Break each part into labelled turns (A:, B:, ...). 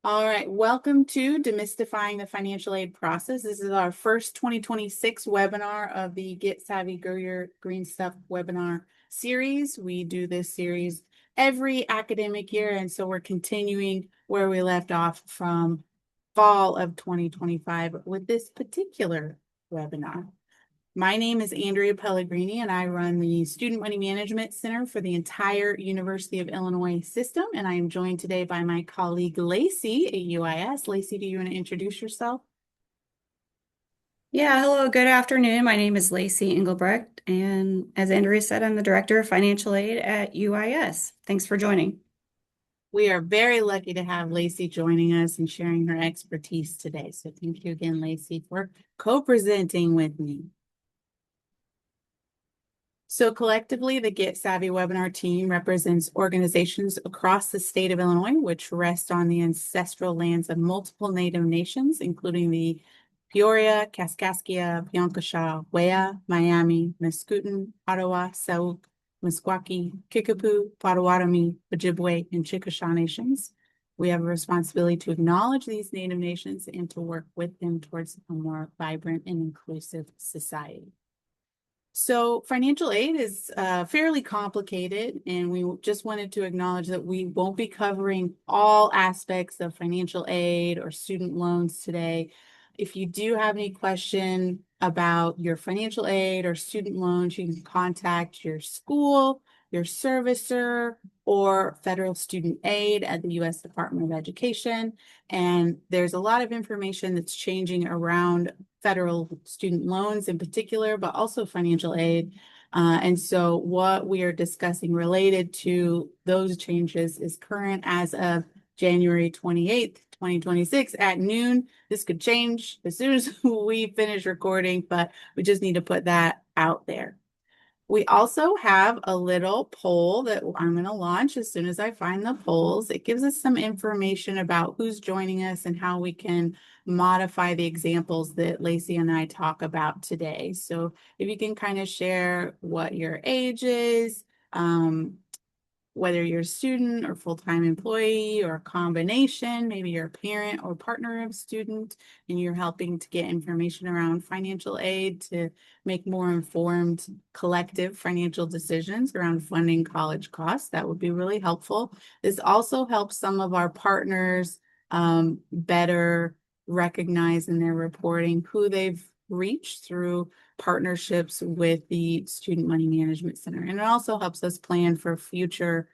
A: All right, welcome to Demystifying the Financial Aid Process. This is our first 2026 webinar of the Get Savvy, Grow Your Green Stuff webinar series. We do this series every academic year, and so we're continuing where we left off from fall of 2025 with this particular webinar. My name is Andrea Pellegrini, and I run the Student Money Management Center for the entire University of Illinois system. And I am joined today by my colleague Lacey at UIS. Lacey, do you want to introduce yourself?
B: Yeah, hello, good afternoon. My name is Lacey Engelbrecht, and as Andrea said, I'm the Director of Financial Aid at UIS. Thanks for joining.
A: We are very lucky to have Lacey joining us and sharing her expertise today. So thank you again, Lacey, for co-presenting with me. So collectively, the Get Savvy webinar team represents organizations across the state of Illinois, which rest on the ancestral lands of multiple Native nations, including the Peoria, Kaskaskia, Piankashaw, Wea, Miami, Mascoutin, Ottawa, Sauk, Meskwaki, Kickapoo, Potawatomi, Ojibwe, and Chickasha nations. We have a responsibility to acknowledge these Native nations and to work with them towards a more vibrant and inclusive society. So financial aid is fairly complicated, and we just wanted to acknowledge that we won't be covering all aspects of financial aid or student loans today. If you do have any question about your financial aid or student loans, you can contact your school, your servicer, or federal student aid at the U.S. Department of Education. And there's a lot of information that's changing around federal student loans in particular, but also financial aid. And so what we are discussing related to those changes is current as of January 28th, 2026 at noon. This could change as soon as we finish recording, but we just need to put that out there. We also have a little poll that I'm going to launch as soon as I find the polls. It gives us some information about who's joining us and how we can modify the examples that Lacey and I talk about today. So if you can kind of share what your age is, whether you're a student or full-time employee or a combination, maybe you're a parent or partner of a student, and you're helping to get information around financial aid to make more informed collective financial decisions around funding college costs. That would be really helpful. This also helps some of our partners better recognize in their reporting who they've reached through partnerships with the Student Money Management Center. And it also helps us plan for future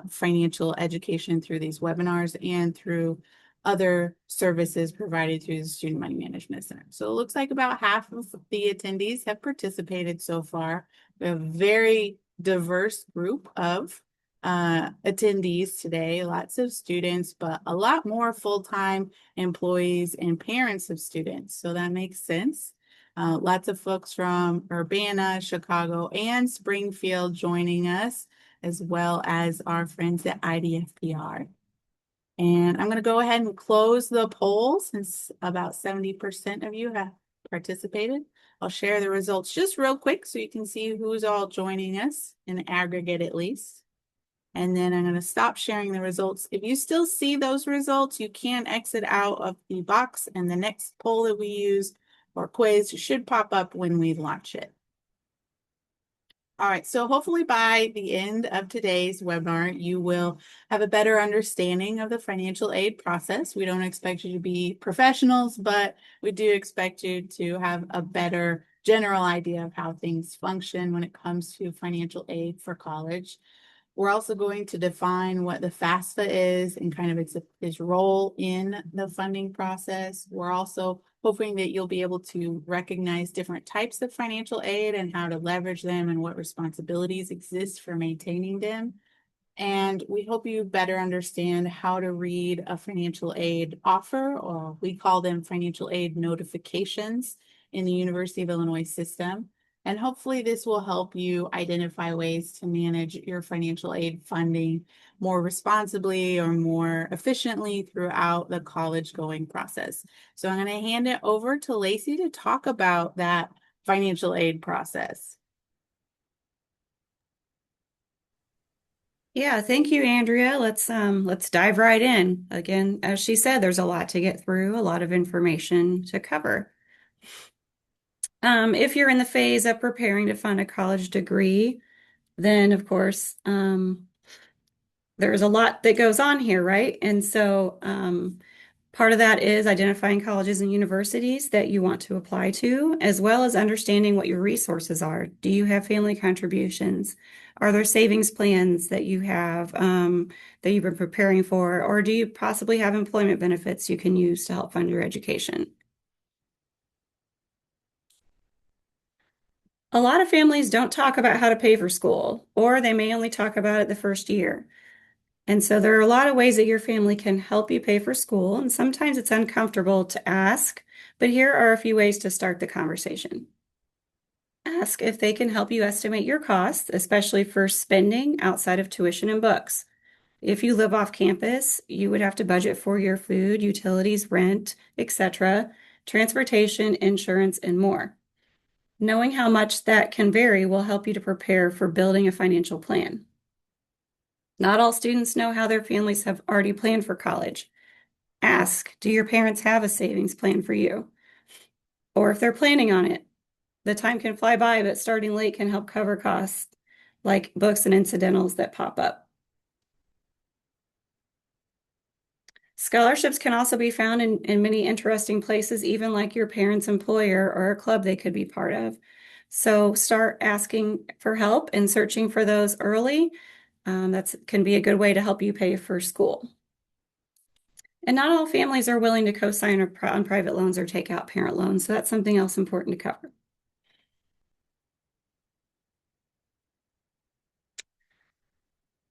A: financial education through these webinars and through other services provided through the Student Money Management Center. So it looks like about half of the attendees have participated so far. We have a very diverse group of attendees today, lots of students, but a lot more full-time employees and parents of students. So that makes sense. Lots of folks from Urbana, Chicago, and Springfield joining us, as well as our friends at IDFPR. And I'm going to go ahead and close the poll since about 70% of you have participated. I'll share the results just real quick so you can see who's all joining us in aggregate at least. And then I'm going to stop sharing the results. If you still see those results, you can exit out of the box, and the next poll that we use or quiz should pop up when we launch it. All right, so hopefully by the end of today's webinar, you will have a better understanding of the financial aid process. We don't expect you to be professionals, but we do expect you to have a better general idea of how things function when it comes to financial aid for college. We're also going to define what the FAFSA is and kind of its role in the funding process. We're also hoping that you'll be able to recognize different types of financial aid and how to leverage them and what responsibilities exist for maintaining them. And we hope you better understand how to read a financial aid offer, or we call them financial aid notifications in the University of Illinois system. And hopefully this will help you identify ways to manage your financial aid funding more responsibly or more efficiently throughout the college going process. So I'm going to hand it over to Lacey to talk about that financial aid process.
B: Yeah, thank you, Andrea. Let's dive right in. Again, as she said, there's a lot to get through, a lot of information to cover. If you're in the phase of preparing to fund a college degree, then of course, there's a lot that goes on here, right? And so, part of that is identifying colleges and universities that you want to apply to, as well as understanding what your resources are. Do you have family contributions? Are there savings plans that you have that you've been preparing for? Or do you possibly have employment benefits you can use to help fund your education? A lot of families don't talk about how to pay for school, or they may only talk about it the first year. And so there are a lot of ways that your family can help you pay for school, and sometimes it's uncomfortable to ask, but here are a few ways to start the conversation. Ask if they can help you estimate your costs, especially for spending outside of tuition and books. If you live off campus, you would have to budget for your food, utilities, rent, etc., transportation, insurance, and more. Knowing how much that can vary will help you to prepare for building a financial plan. Not all students know how their families have already planned for college. Ask, do your parents have a savings plan for you? Or if they're planning on it, the time can fly by, but starting late can help cover costs like books and incidentals that pop up. Scholarships can also be found in many interesting places, even like your parents' employer or a club they could be part of. So start asking for help and searching for those early. That can be a good way to help you pay for school. And not all families are willing to co-sign on private loans or take out parent loans, so that's something else important to cover.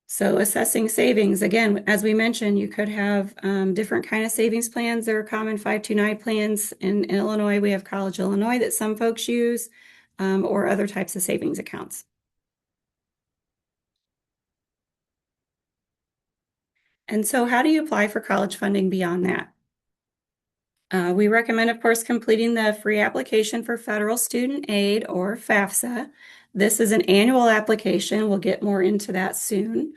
B: So assessing savings, again, as we mentioned, you could have different kind of savings plans. There are common 529 plans. In Illinois, we have College Illinois that some folks use, or other types of savings accounts. And so how do you apply for college funding beyond that? We recommend, of course, completing the free application for federal student aid or FAFSA. This is an annual application. We'll get more into that soon.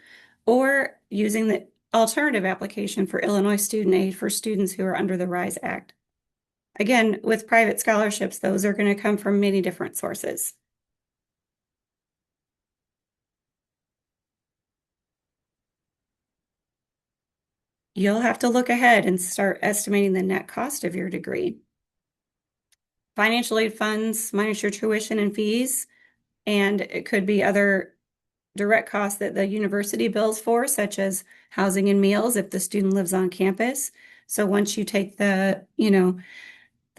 B: Or using the alternative application for Illinois student aid for students who are under the RISE Act. Again, with private scholarships, those are going to come from many different sources. You'll have to look ahead and start estimating the net cost of your degree. Financial aid funds minus your tuition and fees, and it could be other direct costs that the university bills for, such as housing and meals if the student lives on campus. So once you take the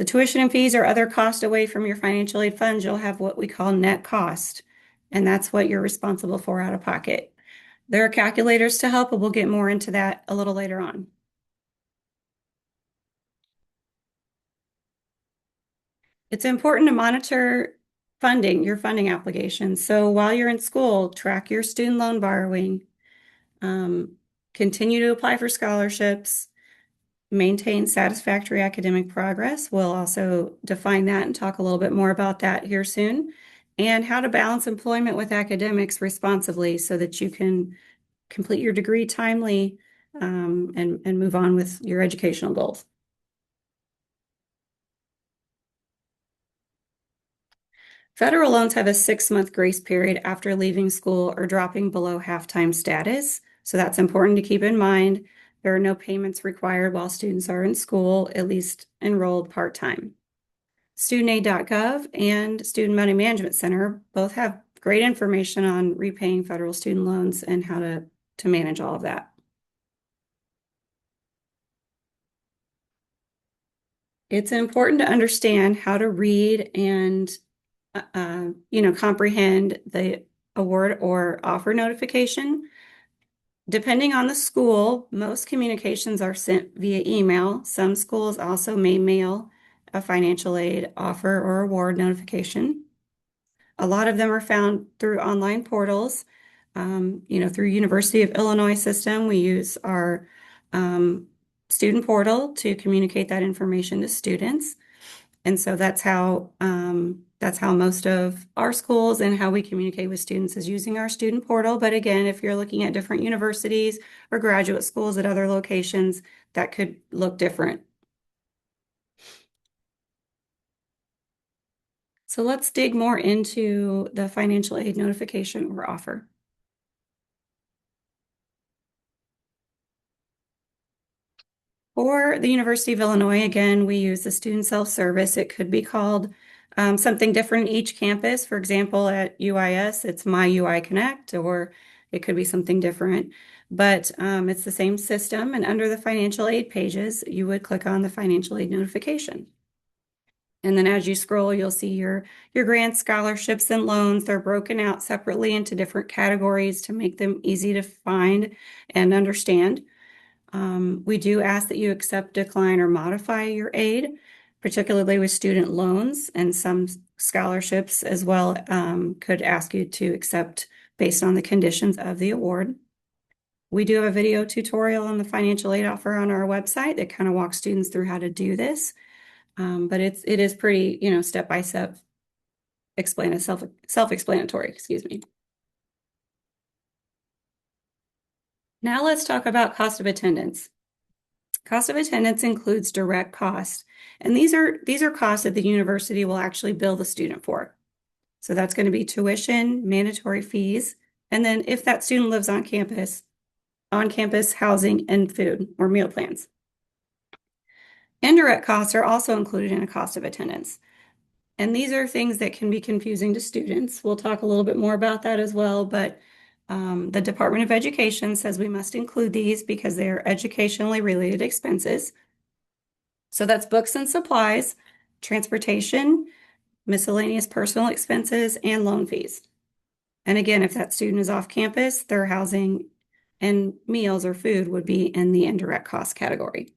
B: tuition and fees or other cost away from your financial aid funds, you'll have what we call net cost, and that's what you're responsible for out of pocket. There are calculators to help, but we'll get more into that a little later on. It's important to monitor your funding applications. So while you're in school, track your student loan borrowing, um, continue to apply for scholarships, maintain satisfactory academic progress. We'll also define that and talk a little bit more about that here soon, and how to balance employment with academics responsibly so that you can complete your degree timely, and move on with your educational goals. Federal loans have a 6-month grace period after leaving school or dropping below half-time status. So that's important to keep in mind. There are no payments required while students are in school, at least enrolled part-time. StudentAid.gov and Student Money Management Center both have great information on repaying federal student loans and how to manage all of that. It's important to understand how to read and comprehend the award or offer notification. Depending on the school, most communications are sent via email. Some schools also may mail a financial aid offer or award notification. A lot of them are found through online portals. Through University of Illinois system, we use our student portal to communicate that information to students. And so that's how That's how most of our schools and how we communicate with students is using our student portal. But again, if you're looking at different universities or graduate schools at other locations, that could look different. So let's dig more into the financial aid notification or offer. For the University of Illinois, again, we use the student self-service. It could be called something different in each campus. For example, at UIS, it's My UI Connect, or it could be something different. But it's the same system. And under the financial aid pages, you would click on the financial aid notification. And then as you scroll, you'll see your grants, scholarships, and loans. They're broken out separately into different categories to make them easy to find and understand. We do ask that you accept, decline, or modify your aid, particularly with student loans, and some scholarships as well could ask you to accept based on the conditions of the award. We do have a video tutorial on the financial aid offer on our website that kind of walks students through how to do this. But it is pretty, step by step, self-explanatory, excuse me. Now let's talk about cost of attendance. Cost of attendance includes direct costs, and these are costs that the university will actually bill the student for. So that's going to be tuition, mandatory fees, and then if that student lives on campus housing and food or meal plans. Indirect costs are also included in a cost of attendance. And these are things that can be confusing to students. We'll talk a little bit more about that as well, but the Department of Education says we must include these because they are educationally related expenses. So that's books and supplies, transportation, miscellaneous personal expenses, and loan fees. And again, if that student is off campus, their housing and meals or food would be in the indirect cost category.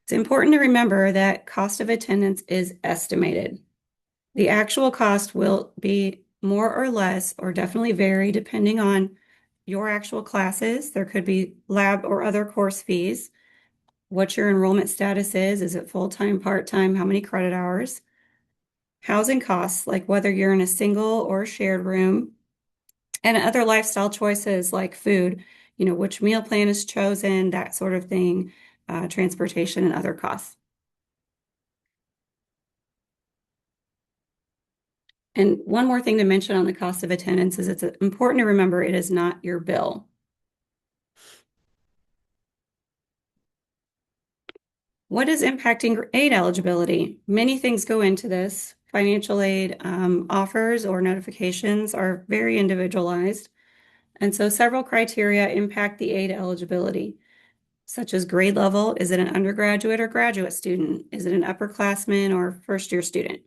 B: It's important to remember that cost of attendance is estimated. The actual cost will be more or less, or definitely vary depending on your actual classes. There could be lab or other course fees, what your enrollment status is it full-time, part-time, how many credit hours, housing costs, like whether you're in a single or shared room, and other lifestyle choices like food, which meal plan is chosen, that sort of thing, transportation and other costs. And one more thing to mention on the cost of attendance is it's important to remember it is not your bill. What is impacting aid eligibility? Many things go into this. Financial aid offers or notifications are very individualized. And so several criteria impact the aid eligibility, such as grade level. Is it an undergraduate or graduate student? Is it an upperclassman or first-year student?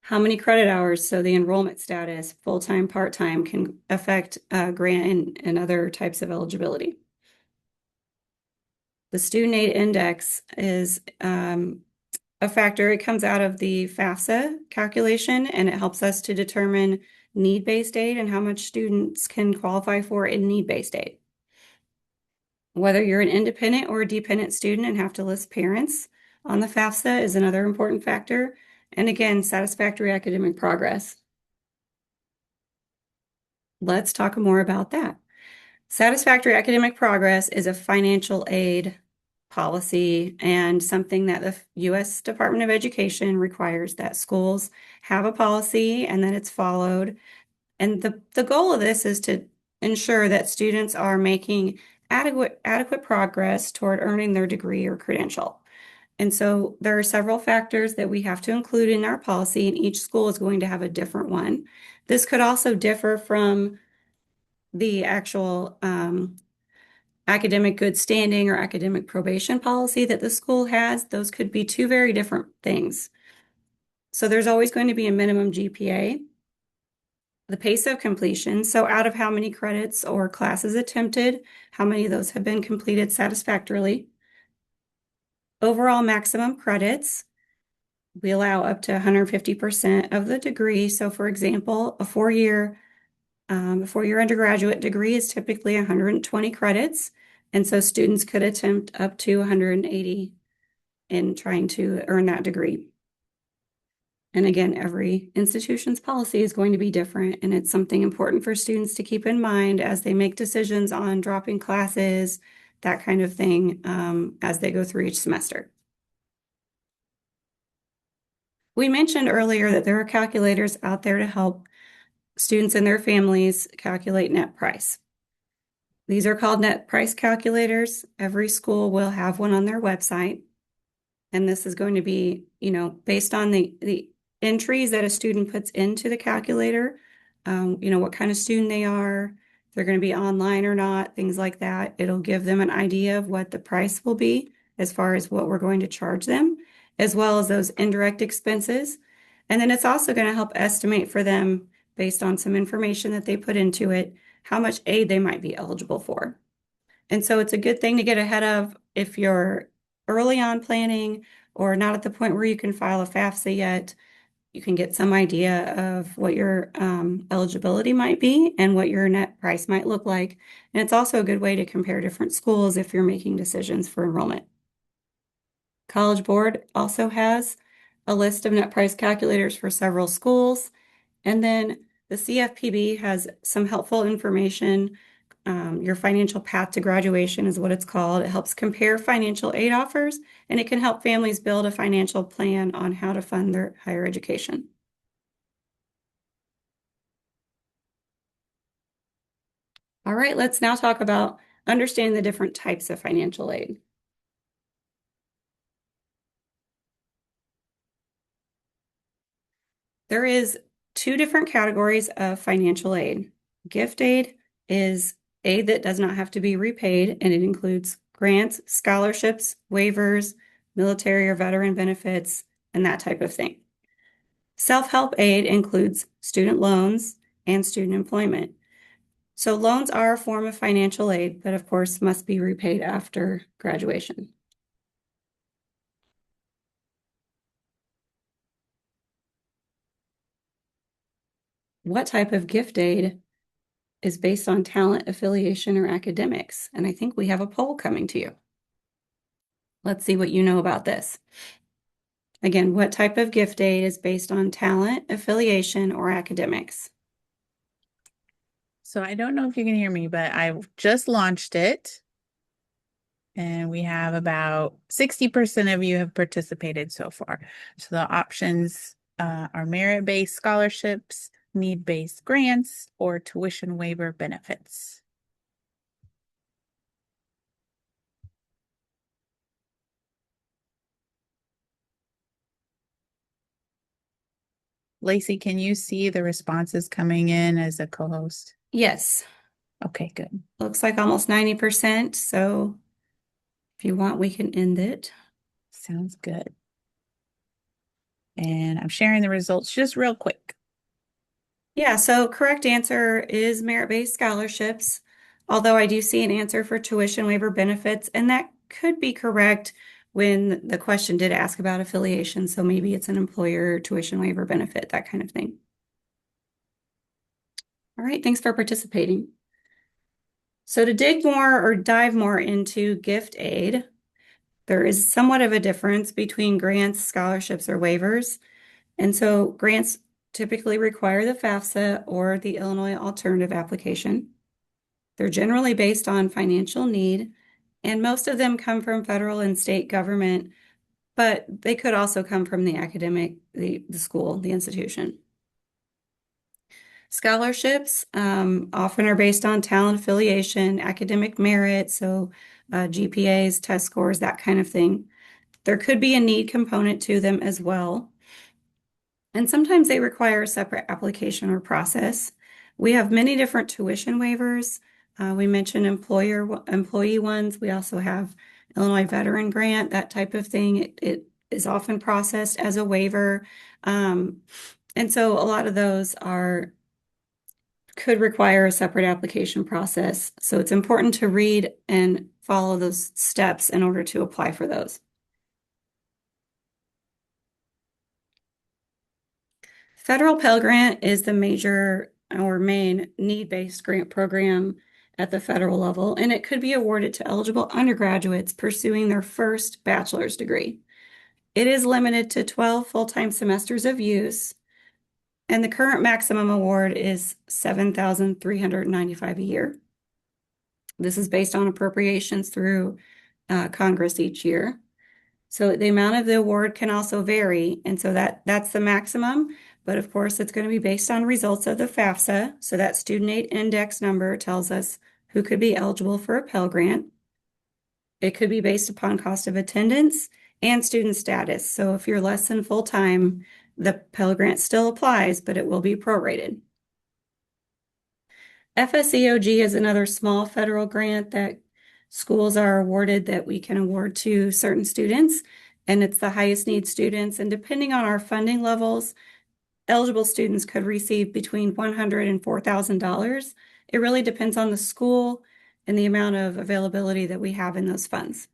B: How many credit hours? So the enrollment status, full-time, part-time, can affect grant and other types of eligibility. The student aid index is a factor. It comes out of the FAFSA calculation, and it helps us to determine need-based aid and how much students can qualify for in need-based aid. Whether you're an independent or a dependent student and have to list parents on the FAFSA is another important factor. And again, satisfactory academic progress. Let's talk more about that. Satisfactory academic progress is a financial aid policy and something that the U.S. Department of Education requires that schools have a policy and that it's followed. And the goal of this is to ensure that students are making adequate progress toward earning their degree or credential. And so there are several factors that we have to include in our policy, and each school is going to have a different one. This could also differ from the actual academic good standing or academic probation policy that the school has. Those could be two very different things. So there's always going to be a minimum GPA, the pace of completion. So out of how many credits or classes attempted, how many of those have been completed satisfactorily. Overall maximum credits. We allow up to 150% of the degree. So for example, a four-year undergraduate degree is typically 120 credits. And so students could attempt up to 180 in trying to earn that degree. And again, every institution's policy is going to be different, and it's something important for students to keep in mind as they make decisions on dropping classes, that kind of thing, as they go through each semester. We mentioned earlier that there are calculators out there to help students and their families calculate net price. These are called net price calculators. Every school will have one on their website. And this is going to be, based on the entries that a student puts into the calculator, what kind of student they are, if they're going to be online or not, things like that. It'll give them an idea of what the price will be as far as what we're going to charge them, as well as those indirect expenses. And then it's also going to help estimate for them, based on some information that they put into it, how much aid they might be eligible for. And so it's a good thing to get ahead of if you're early on planning or not at the point where you can file a FAFSA yet. You can get some idea of what your eligibility might be and what your net price might look like. And it's also a good way to compare different schools if you're making decisions for enrollment. College Board also has a list of net price calculators for several schools. And then the CFPB has some helpful information. Your financial path to graduation is what it's called. It helps compare financial aid offers, and it can help families build a financial plan on how to fund their higher education. All right, let's now talk about understanding the different types of financial aid. There is two different categories of financial aid. Gift aid is aid that does not have to be repaid, and it includes grants, scholarships, waivers, military or veteran benefits, and that type of thing. Self-help aid includes student loans and student employment. So loans are a form of financial aid, but of course must be repaid after graduation. What type of gift aid is based on talent, affiliation, or academics? And I think we have a poll coming to you. Let's see what you know about this. Again, what type of gift aid is based on talent, affiliation, or academics?
A: So I don't know if you can hear me, but I just launched it. And we have about 60% of you have participated so far. So the options are merit-based scholarships, need-based grants, or tuition waiver benefits. Lacey, can you see the responses coming in as a co-host?
B: Yes.
A: Okay, good.
B: Looks like almost 90%. So if you want, we can end it.
A: Sounds good. And I'm sharing the results just real quick.
B: Yeah, so correct answer is merit-based scholarships, although I do see an answer for tuition waiver benefits, and that could be correct when the question did ask about affiliation. So maybe it's an employer tuition waiver benefit, that kind of thing. All right, thanks for participating. So to dig more or dive more into gift aid, there is somewhat of a difference between grants, scholarships, or waivers. And so grants typically require the FAFSA or the Illinois Alternative Application. They're generally based on financial need, and most of them come from federal and state government, but they could also come from the academic, the school, the institution. Scholarships often are based on talent affiliation, academic merit, so GPAs, test scores, that kind of thing. There could be a need component to them as well. And sometimes they require a separate application or process. We have many different tuition waivers. We mentioned employee ones. We also have Illinois Veteran Grant, that type of thing. It is often processed as a waiver. And so a lot of those could require a separate application process. So it's important to read and follow those steps in order to apply for those. Federal Pell Grant is the major or main need-based grant program at the federal level, and it could be awarded to eligible undergraduates pursuing their first bachelor's degree. It is limited to 12 full-time semesters of use, and the current maximum award is $7,395 a year. This is based on appropriations through Congress each year. So the amount of the award can also vary, and so that's the maximum. But of course, it's going to be based on results of the FAFSA. So that student aid index number tells us who could be eligible for a Pell Grant. It could be based upon cost of attendance and student status. So if you're less than full-time, the Pell Grant still applies, but it will be prorated. FSEOG is another small federal grant that schools are awarded that we can award to certain students, and it's the highest need students. And depending on our funding levels, eligible students could receive between $100 and $4,000. It really depends on the school and the amount of availability that we have in those funds.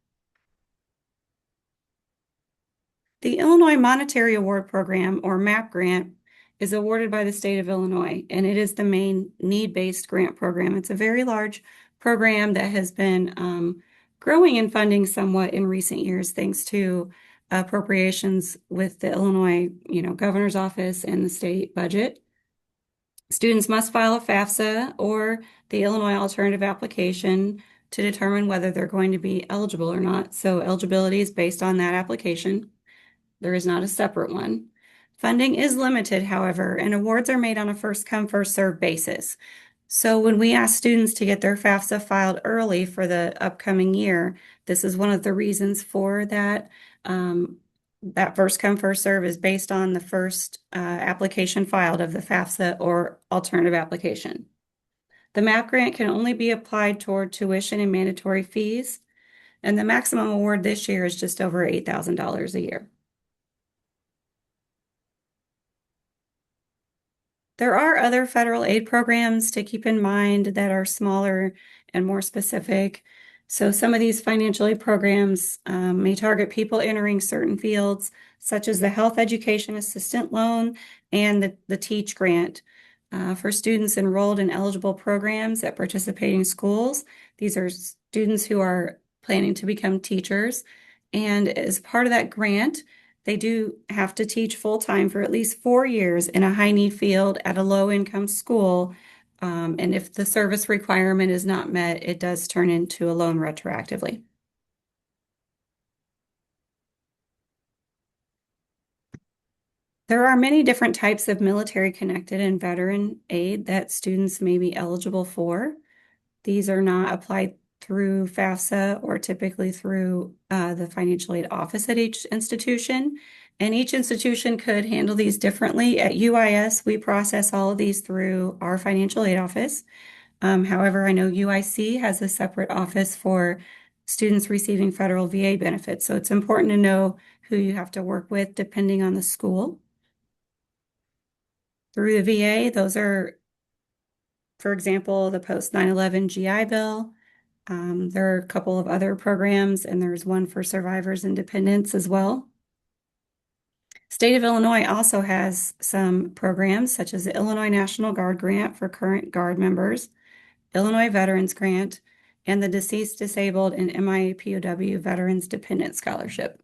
B: The Illinois Monetary Award Program, or MAP grant, is awarded by the state of Illinois, and it is the main need-based grant program. It's a very large program that has been growing in funding somewhat in recent years, thanks to appropriations with the Illinois, governor's office and the state budget. Students must file a FAFSA or the Illinois alternative application to determine whether they're going to be eligible or not. So eligibility is based on that application. There is not a separate one. Funding is limited, however, and awards are made on a first come, first served basis. So when we ask students to get their FAFSA filed early for the upcoming year, this is one of the reasons for that. That first come, first serve is based on the first application filed of the FAFSA or alternative application. The MAP grant can only be applied toward tuition and mandatory fees, and the maximum award this year is just over $8,000 a year. There are other federal aid programs to keep in mind that are smaller and more specific. So some of these financial aid programs may target people entering certain fields, such as the Health Education Assistant Loan and the TEACH grant. For students enrolled in eligible programs at participating schools, these are students who are planning to become teachers. And as part of that grant, they do have to teach full-time for at least 4 years in a high-need field at a low-income school. And if the service requirement is not met, it does turn into a loan retroactively. There are many different types of military-connected and veteran aid that students may be eligible for. These are not applied through FAFSA or typically through the financial aid office at each institution. And each institution could handle these differently. At UIS, we process all of these through our financial aid office. However, I know UIC has a separate office for students receiving federal VA benefits. So it's important to know who you have to work with depending on the school. Through the VA, those are, for example, the post 9/11 GI Bill. There are a couple of other programs, and there's one for survivors and dependents as well. State of Illinois also has some programs, such as the Illinois National Guard Grant for current Guard members, Illinois Veterans Grant, and the Deceased, Disabled, and MIA-POW Veterans Dependent Scholarship.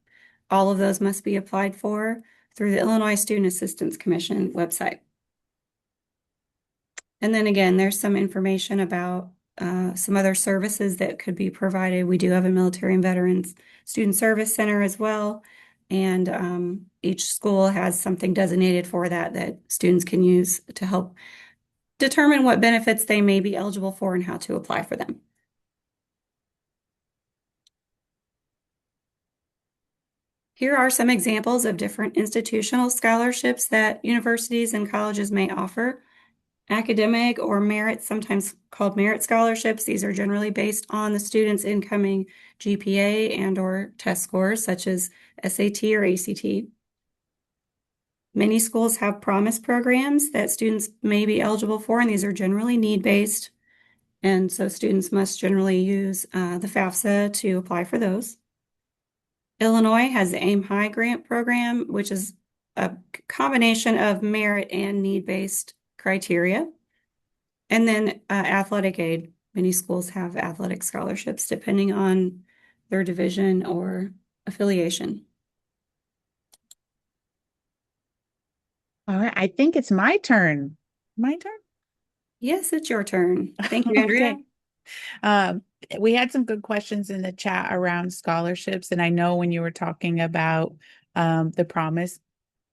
B: All of those must be applied for through the Illinois Student Assistance Commission website. And then again, there's some information about some other services that could be provided. We do have a Military and Veterans Student Service Center as well. And each school has something designated for that students can use to help determine what benefits they may be eligible for and how to apply for them. Here are some examples of different institutional scholarships that universities and colleges may offer. Academic or merit, sometimes called merit scholarships. These are generally based on the student's incoming GPA and or test scores, such as SAT or ACT. Many schools have promise programs that students may be eligible for, and these are generally need-based. And so students must generally use the FAFSA to apply for those. Illinois has the Aim High grant program, which is a combination of merit and need-based criteria. And then athletic aid. Many schools have athletic scholarships depending on their division or affiliation.
A: All right, I think it's my turn. My turn?
B: Yes, it's your turn. Thank you, Andrea.
A: Okay. Um, we had some good questions in the chat around scholarships, and I know when you were talking about the Promise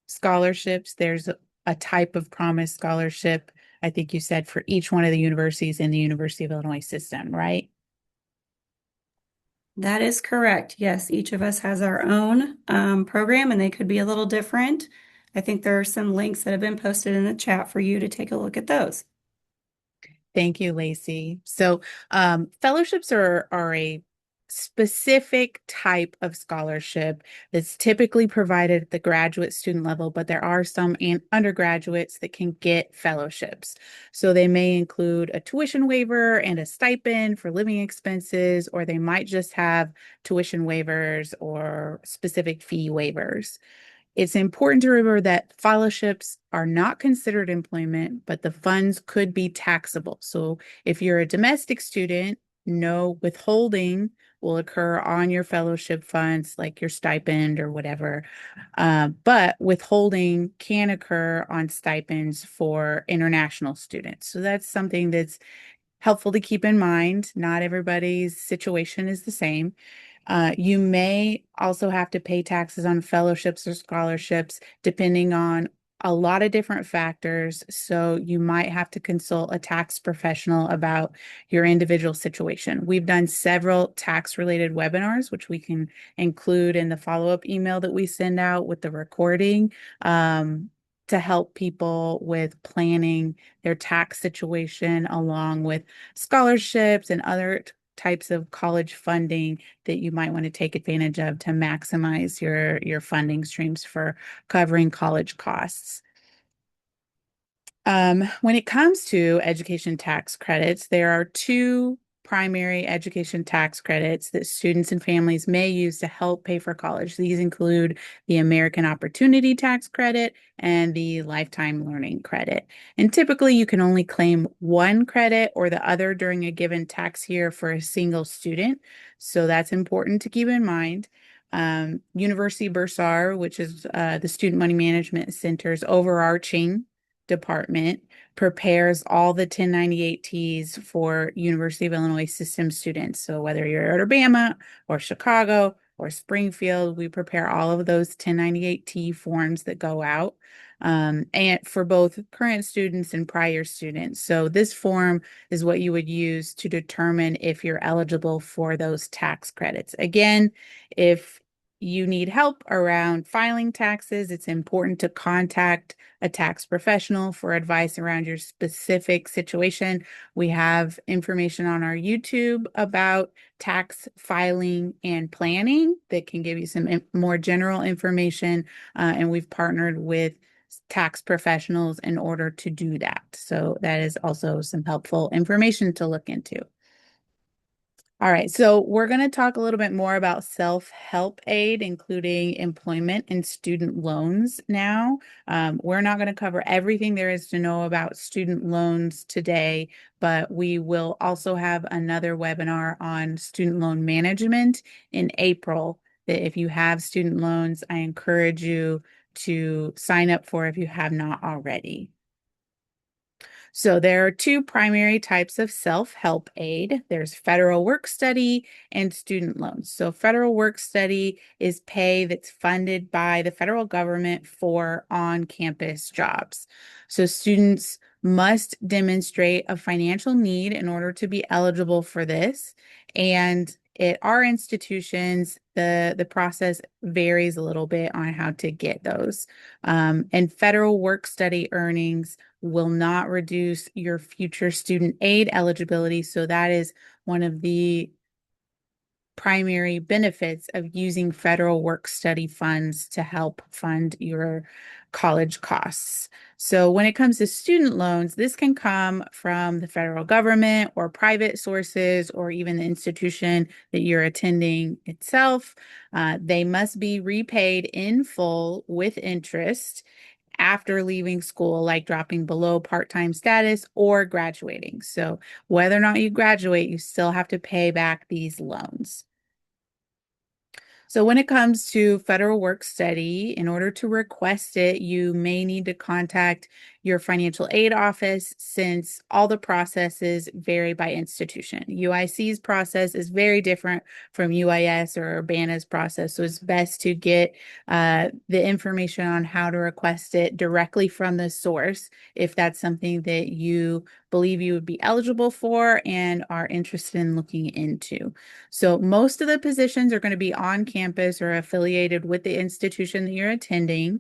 A: scholarships, there's a type of Promise scholarship, I think you said, for each one of the universities in the University of Illinois system, right?
B: That is correct. Yes, each of us has our own program and they could be a little different. I think there are some links that have been posted in the chat for you to take a look at those.
A: Thank you, Lacey. So, fellowships are a specific type of scholarship that's typically provided at the graduate student level, but there are some undergraduates that can get fellowships. So they may include a tuition waiver and a stipend for living expenses, or they might just have tuition waivers or specific fee waivers. It's important to remember that fellowships are not considered employment, but the funds could be taxable. So if you're a domestic student, no withholding will occur on your fellowship funds, like your stipend or whatever. But withholding can occur on stipends for international students. So that's something that's helpful to keep in mind. Not everybody's situation is the same. You may also have to pay taxes on fellowships or scholarships depending on a lot of different factors. So you might have to consult a tax professional about your individual situation. We've done several tax related webinars, which we can include in the follow-up email that we send out with the recording. To help people with planning their tax situation along with scholarships and other types of college funding that you might want to take advantage of to maximize your funding streams for covering college costs. When it comes to education tax credits, there are two primary education tax credits that students and families may use to help pay for college. These include the American Opportunity Tax Credit and the Lifetime Learning Credit. And typically, you can only claim one credit or the other during a given tax year for a single student. So that's important to keep in mind. University Bursar, which is the Student Money Management Center's overarching department, prepares all the 1098-Ts for University of Illinois system students. So whether you're at Urbana or Chicago or Springfield, we prepare all of those 1098-T forms that go out, and for both current students and prior students. So this form is what you would use to determine if you're eligible for those tax credits. Again, if you need help around filing taxes, it's important to contact a tax professional for advice around your specific situation. We have information on our YouTube about tax filing and planning that can give you some more general information, and we've partnered with tax professionals in order to do that. So that is also some helpful information to look into. All right, so we're going to talk a little bit more about self-help aid, including employment and student loans now. We're not going to cover everything there is to know about student loans today, but we will also have another webinar on student loan management in April that if you have student loans, I encourage you to sign up for if you have not already. So there are two primary types of self-help aid. There's federal work study and student loans. So federal work study is pay that's funded by the federal government for on-campus jobs. So students must demonstrate a financial need in order to be eligible for this. And at our institutions, the process varies a little bit on how to get those. And federal work study earnings will not reduce your future student aid eligibility. So that is one of the primary benefits of using federal work study funds to help fund your college costs. So when it comes to student loans, this can come from the federal government or private sources or even the institution that you're attending itself. They must be repaid in full with interest after leaving school, like dropping below part-time status or graduating. So whether or not you graduate, you still have to pay back these loans. So when it comes to federal work study, in order to request it, you may need to contact your financial aid office since all the processes vary by institution. UIC's process is very different from UIS or Urbana's process, so it's best to get the information on how to request it directly from the source if that's something that you believe you would be eligible for and are interested in looking into. So most of the positions are going to be on campus or affiliated with the institution that you're attending.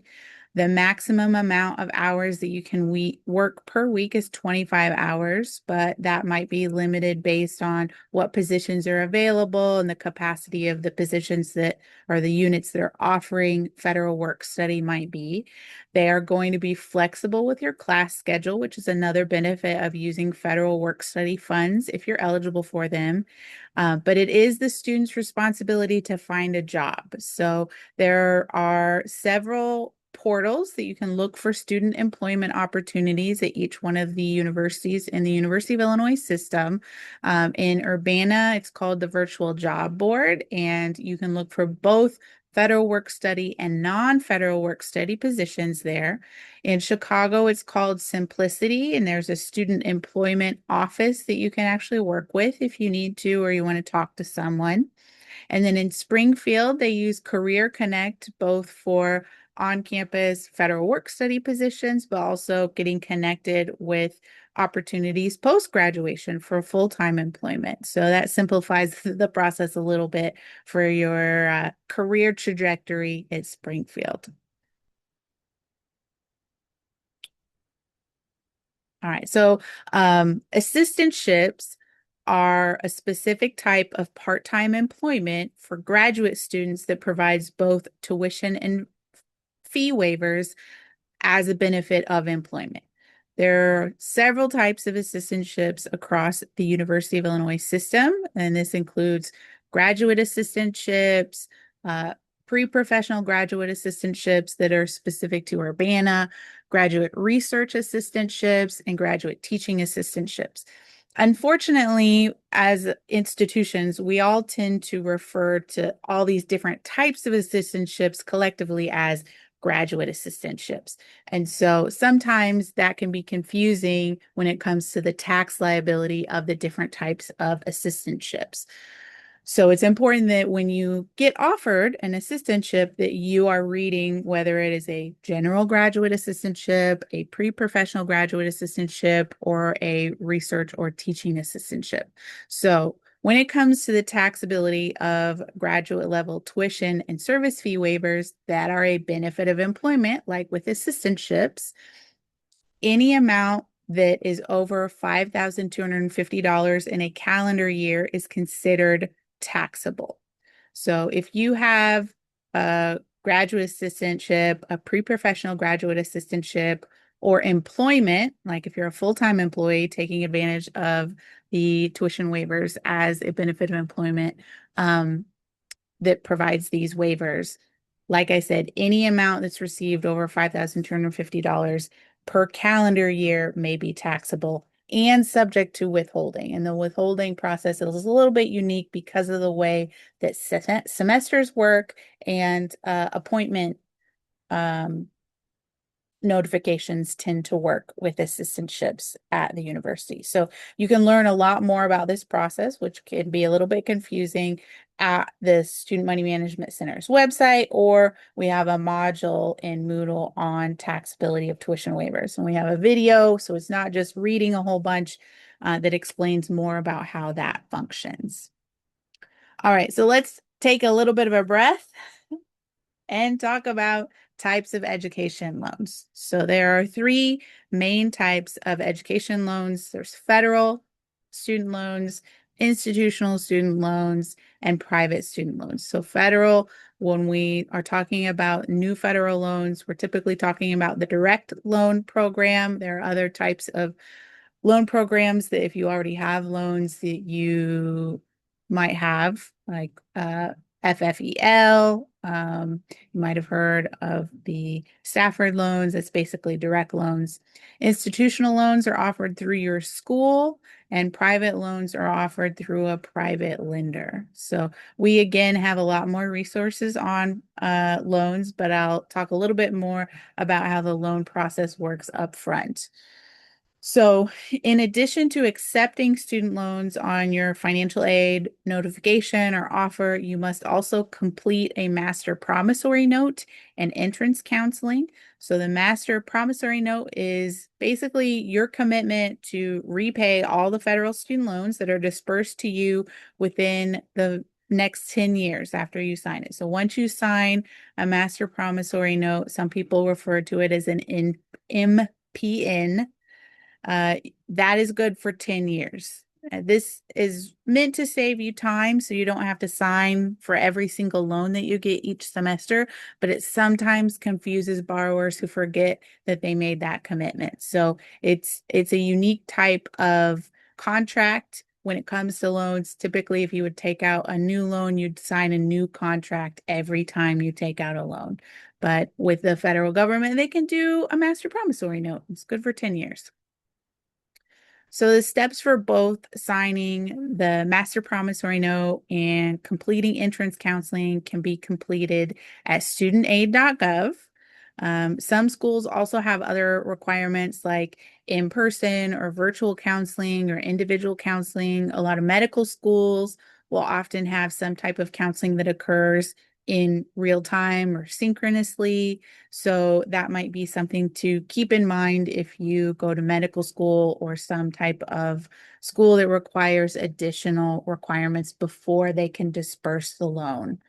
A: The maximum amount of hours that you can work per week is 25 hours, but that might be limited based on what positions are available and the capacity of the positions that or the units that are offering federal work study might be. They are going to be flexible with your class schedule, which is another benefit of using federal work study funds if you're eligible for them. But it is the student's responsibility to find a job. So there are several portals that you can look for student employment opportunities at each one of the universities in the University of Illinois system. In Urbana, it's called the Virtual Job Board, and you can look for both federal work study and non-federal work study positions there. In Chicago, it's called Simplicity, and there's a student employment office that you can actually work with if you need to or you want to talk to someone. And then in Springfield, they use Career Connect both for on-campus federal work study positions, but also getting connected with opportunities post-graduation for full-time employment. So that simplifies the process a little bit for your career trajectory at Springfield. All right, so assistantships are a specific type of part-time employment for graduate students that provides both tuition and fee waivers as a benefit of employment. There are several types of assistantships across the University of Illinois system, and this includes graduate assistantships, uh, pre-professional graduate assistantships that are specific to Urbana, graduate research assistantships, and graduate teaching assistantships. Unfortunately, as institutions, we all tend to refer to all these different types of assistantships collectively as graduate assistantships. And so sometimes that can be confusing when it comes to the tax liability of the different types of assistantships. So it's important that when you get offered an assistantship that you are reading whether it is a general graduate assistantship, a pre-professional graduate assistantship, or a research or teaching assistantship. So when it comes to the taxability of graduate level tuition and service fee waivers that are a benefit of employment, like with assistantships, any amount that is over $5,250 in a calendar year is considered taxable. So if you have a graduate assistantship, a pre-professional graduate assistantship, or employment, like if you're a full-time employee taking advantage of the tuition waivers as a benefit of employment, that provides these waivers. Like I said, any amount that's received over $5,250 per calendar year may be taxable and subject to withholding. And the withholding process is a little bit unique because of the way that semesters work and appointment notifications tend to work with assistantships at the university. So you can learn a lot more about this process, which can be a little bit confusing at the Student Money Management Center's website, or we have a module in Moodle on taxability of tuition waivers. And we have a video, so it's not just reading a whole bunch that explains more about how that functions. All right, so let's take a little bit of a breath and talk about types of education loans. So there are three main types of education loans. There's federal student loans, institutional student loans, and private student loans. So federal, when we are talking about new federal loans, we're typically talking about the direct loan program. There are other types of loan programs that if you already have loans that you might have, like FFEL, You might have heard of the Stafford loans. That's basically direct loans. Institutional loans are offered through your school, and private loans are offered through a private lender. So we again have a lot more resources on loans, but I'll talk a little bit more about how the loan process works up front. So, in addition to accepting student loans on your financial aid notification or offer, you must also complete a master promissory note and entrance counseling. So, the master promissory note is basically your commitment to repay all the federal student loans that are dispersed to you within the next 10 years after you sign it. So, once you sign a master promissory note, some people refer to it as an MPN. uh, that is good for 10 years. This is meant to save you time so you don't have to sign for every single loan that you get each semester, but it sometimes confuses borrowers who forget that they made that commitment. So it's a unique type of contract when it comes to loans. Typically, if you would take out a new loan, you'd sign a new contract every time you take out a loan. But with the federal government, they can do a master promissory note. It's good for 10 years. So the steps for both signing the master promissory note and completing entrance counseling can be completed at studentaid.gov. Some schools also have other requirements like in-person or virtual counseling or individual counseling. A lot of medical schools will often have some type of counseling that occurs in real time or synchronously. So that might be something to keep in mind if you go to medical school or some type of school that requires additional requirements before they can disperse the loan.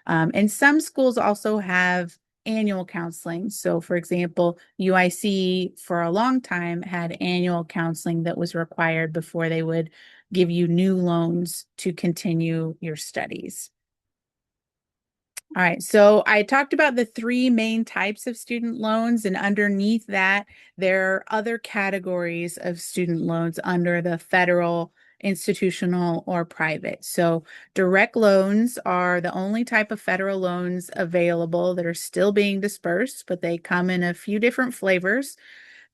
A: And some schools also have annual counseling. So, for example, UIC for a long time had annual counseling that was required before they would give you new loans to continue your studies. All right, so I talked about the three main types of student loans, and underneath that, there are other categories of student loans under the federal, institutional, or private. So, direct loans are the only type of federal loans available that are still being dispersed, but they come in a few different flavors.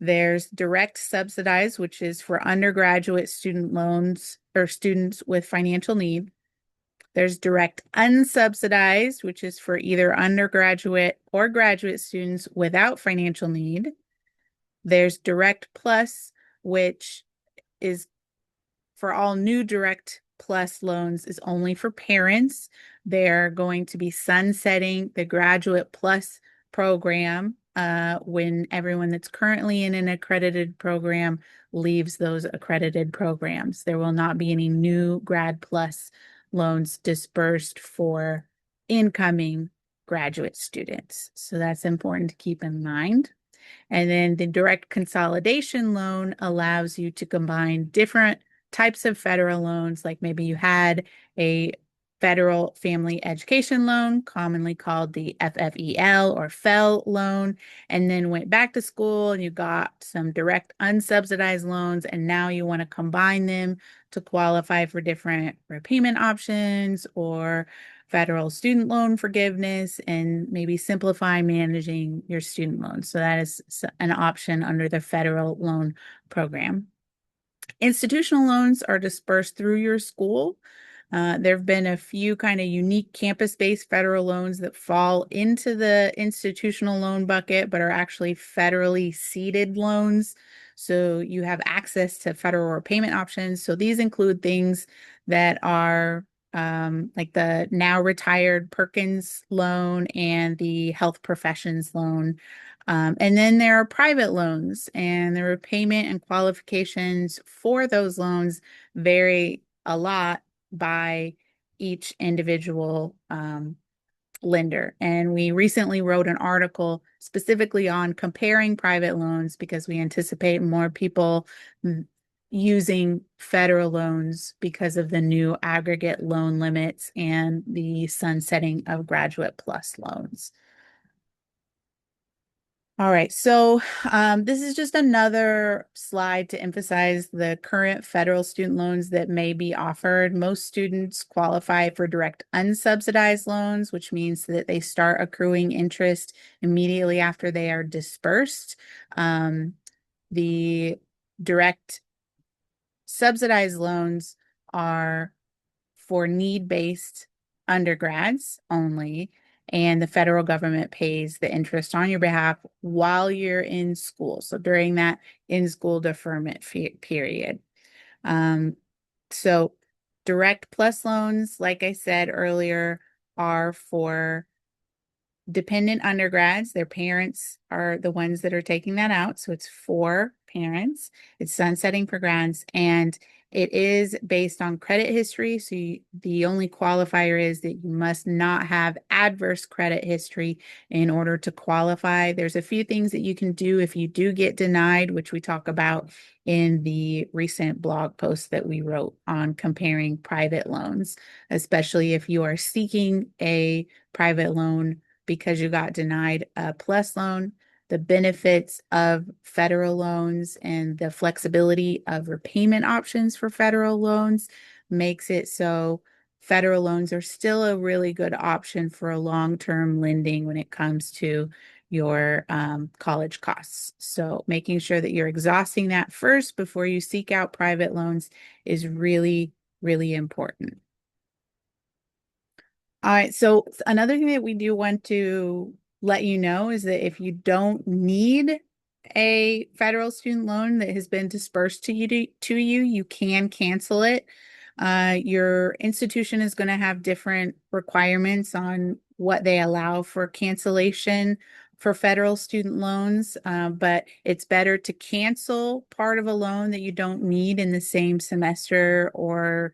A: There's direct subsidized, which is for undergraduate student loans or students with financial need. There's direct unsubsidized, which is for either undergraduate or graduate students without financial need. There's direct plus, which is for all new direct plus loans is only for parents. They're going to be sunsetting the graduate plus program when everyone that's currently in an accredited program leaves those accredited programs. There will not be any new grad plus loans dispersed for incoming graduate students. So that's important to keep in mind. And then the direct consolidation loan allows you to combine different types of federal loans, like maybe you had a federal family education loan, commonly called the FFEL or FEL loan, and then went back to school and you got some direct unsubsidized loans, and now you want to combine them to qualify for different repayment options or federal student loan forgiveness and maybe simplify managing your student loans. So that is an option under the federal loan program. Institutional loans are dispersed through your school. There have been a few kind of unique campus-based federal loans that fall into the institutional loan bucket, but are actually federally seeded loans. So you have access to federal repayment options. So these include things that are like the now retired Perkins loan and the health professions loan. And then there are private loans, and the repayment and qualifications for those loans vary a lot by each individual lender. And we recently wrote an article specifically on comparing private loans because we anticipate more people using federal loans because of the new aggregate loan limits and the sunsetting of graduate plus loans. All right, so this is just another slide to emphasize the current federal student loans that may be offered. Most students qualify for direct unsubsidized loans, which means that they start accruing interest immediately after they are dispersed. The direct subsidized loans are for need-based undergrads only, and the federal government pays the interest on your behalf while you're in school. So during that in-school deferment period. Um, so direct plus loans, like I said earlier, are for dependent undergrads. Their parents are the ones that are taking that out. So it's for parents. It's sunsetting for grads, and it is based on credit history. So the only qualifier is that you must not have adverse credit history in order to qualify. There's a few things that you can do if you do get denied, which we talk about in the recent blog post that we wrote on comparing private loans, especially if you are seeking a private loan because you got denied a PLUS loan. The benefits of federal loans and the flexibility of repayment options for federal loans makes it so federal loans are still a really good option for a long-term lending when it comes to your college costs. So making sure that you're exhausting that first before you seek out private loans is really, really important. All right, so another thing that we do want to let you know is that if you don't need a federal student loan that has been dispersed to you, you can cancel it. Your institution is going to have different requirements on what they allow for cancellation for federal student loans, but it's better to cancel part of a loan that you don't need in the same semester or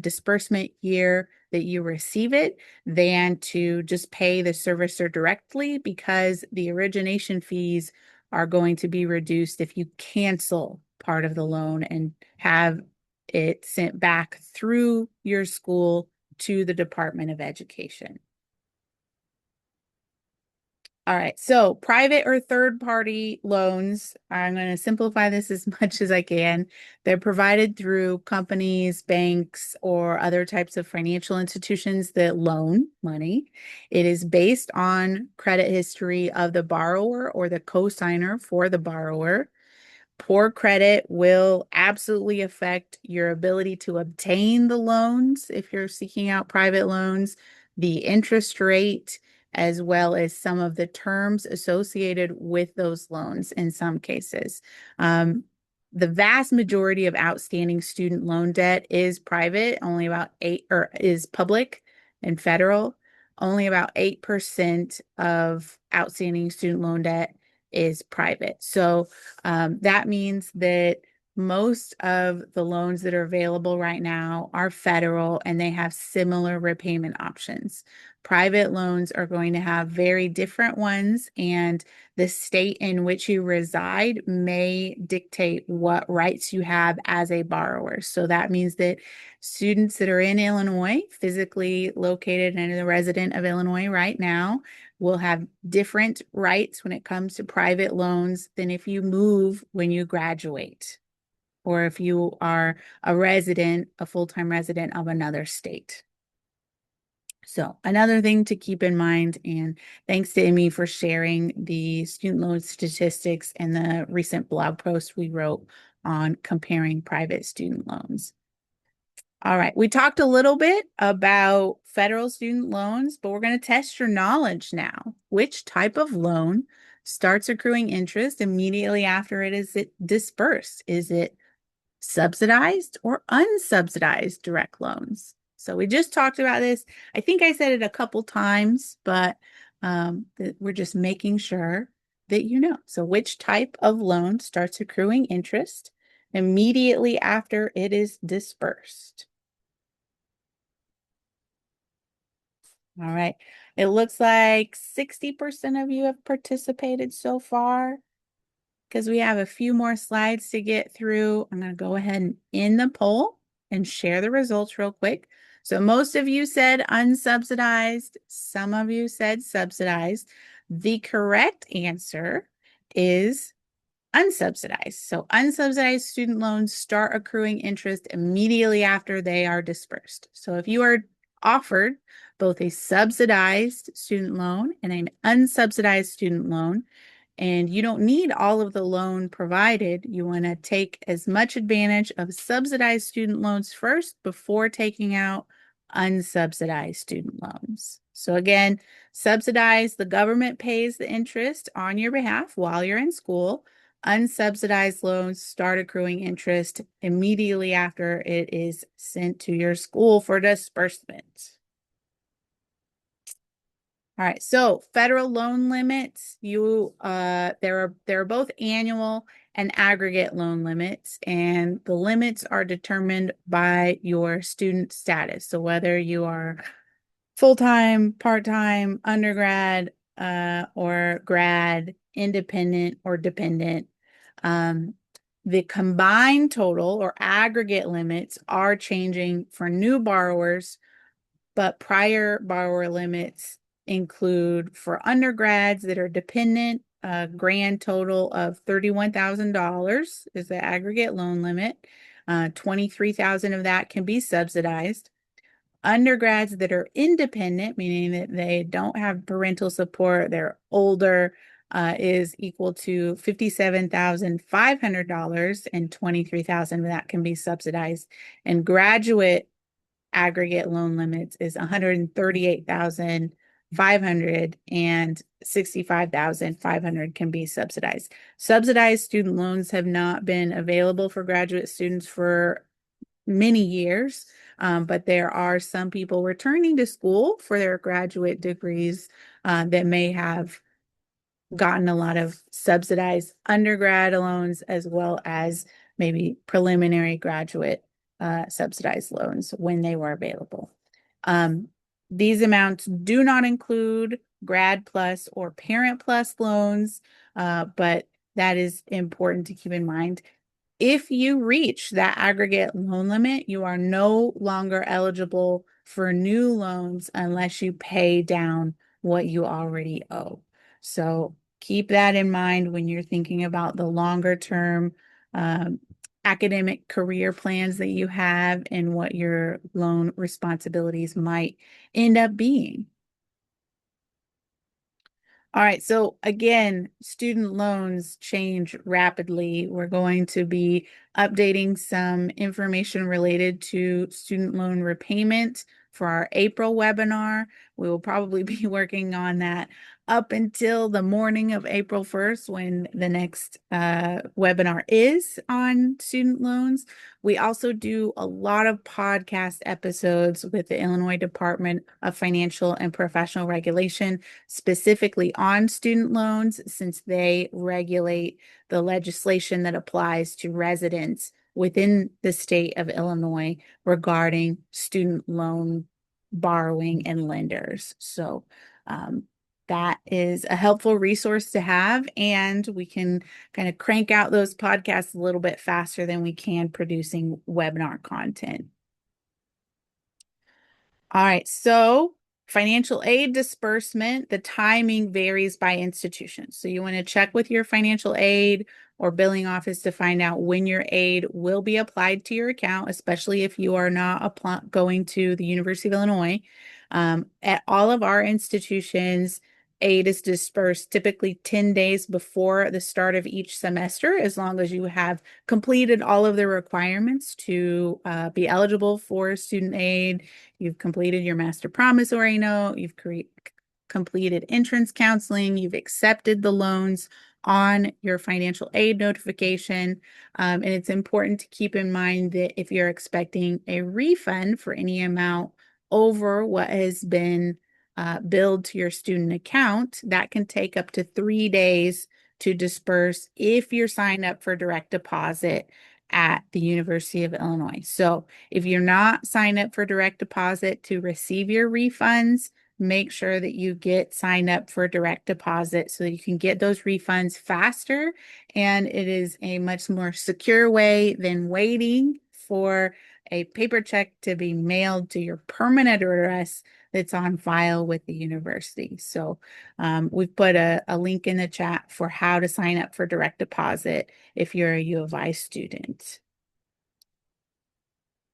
A: disbursement year that you receive it than to just pay the servicer directly, because the origination fees are going to be reduced if you cancel part of the loan and have it sent back through your school to the Department of Education. All right, so private or third-party loans, I'm going to simplify this as much as I can. They're provided through companies, banks, or other types of financial institutions that loan money. It is based on credit history of the borrower or the cosigner for the borrower. Poor credit will absolutely affect your ability to obtain the loans if you're seeking out private loans, the interest rate, as well as some of the terms associated with those loans in some cases. The vast majority of outstanding student loan debt is private, only about eight, or is public and federal. Only about 8% of outstanding student loan debt is private. So that means that most of the loans that are available right now are federal and they have similar repayment options. Private loans are going to have very different ones, and the state in which you reside may dictate what rights you have as a borrower. So that means that students that are in Illinois, physically located and a resident of Illinois right now, will have different rights when it comes to private loans than if you move when you graduate, or if you are a resident, a full-time resident of another state. So another thing to keep in mind, and thanks to Emmy for sharing the student loan statistics and the recent blog post we wrote on comparing private student loans. All right, we talked a little bit about federal student loans, but we're going to test your knowledge now. Which type of loan starts accruing interest immediately after it is dispersed? Is it subsidized or unsubsidized direct loans? So we just talked about this. I think I said it a couple times, but we're just making sure that you know. So which type of loan starts accruing interest immediately after it is dispersed? All right. It looks like 60% of you have participated so far. Because we have a few more slides to get through, I'm going to go ahead and end the poll and share the results real quick. So most of you said unsubsidized. Some of you said subsidized. The correct answer is unsubsidized. So unsubsidized student loans start accruing interest immediately after they are dispersed. So if you are offered both a subsidized student loan and an unsubsidized student loan, and you don't need all of the loan provided, you want to take as much advantage of subsidized student loans first before taking out unsubsidized student loans. So again, subsidized, the government pays the interest on your behalf while you're in school. Unsubsidized loans start accruing interest immediately after it is sent to your school for disbursement. All right, so federal loan limits, there are both annual and aggregate loan limits, and the limits are determined by your student status. So whether you are full-time, part-time, undergrad, or grad, independent or dependent, the combined total or aggregate limits are changing for new borrowers, but prior borrower limits include for undergrads that are dependent, a grand total of $31,000 is the aggregate loan limit. 23,000 of that can be subsidized. Undergrads that are independent, meaning that they don't have parental support, they're older, is equal to $57,500, and 23,000 of that can be subsidized. And graduate aggregate loan limits is 138,500, and 65,500 can be subsidized. Subsidized student loans have not been available for graduate students for many years, but there are some people returning to school for their graduate degrees that may have gotten a lot of subsidized undergrad loans as well as maybe preliminary graduate subsidized loans when they were available. These amounts do not include Grad Plus or Parent Plus loans, but that is important to keep in mind. If you reach that aggregate loan limit, you are no longer eligible for new loans unless you pay down what you already owe. So keep that in mind when you're thinking about the longer term academic career plans that you have and what your loan responsibilities might end up being. All right, so again, student loans change rapidly. We're going to be updating some information related to student loan repayment for our April webinar. We will probably be working on that up until the morning of April 1st when the next webinar is on student loans. We also do a lot of podcast episodes with the Illinois Department of Financial and Professional Regulation, specifically on student loans, since they regulate the legislation that applies to residents within the state of Illinois regarding student loan borrowing and lenders. So that is a helpful resource to have, and we can kind of crank out those podcasts a little bit faster than we can producing webinar content. All right, so financial aid disbursement, the timing varies by institution. So you want to check with your financial aid or billing office to find out when your aid will be applied to your account, especially if you are not going to the University of Illinois. At all of our institutions, aid is dispersed typically 10 days before the start of each semester, as long as you have completed all of the requirements to be eligible for student aid. You've completed your master promissory note, you've completed entrance counseling, you've accepted the loans on your financial aid notification. And it's important to keep in mind that if you're expecting a refund for any amount over what has been billed to your student account, that can take up to 3 days to disperse if you're signed up for direct deposit at the University of Illinois. So if you're not signed up for direct deposit to receive your refunds, make sure that you get signed up for direct deposit so that you can get those refunds faster. And it is a much more secure way than waiting for a paper check to be mailed to your permanent address that's on file with the university. So we've put a link in the chat for how to sign up for direct deposit if you're a U of I student.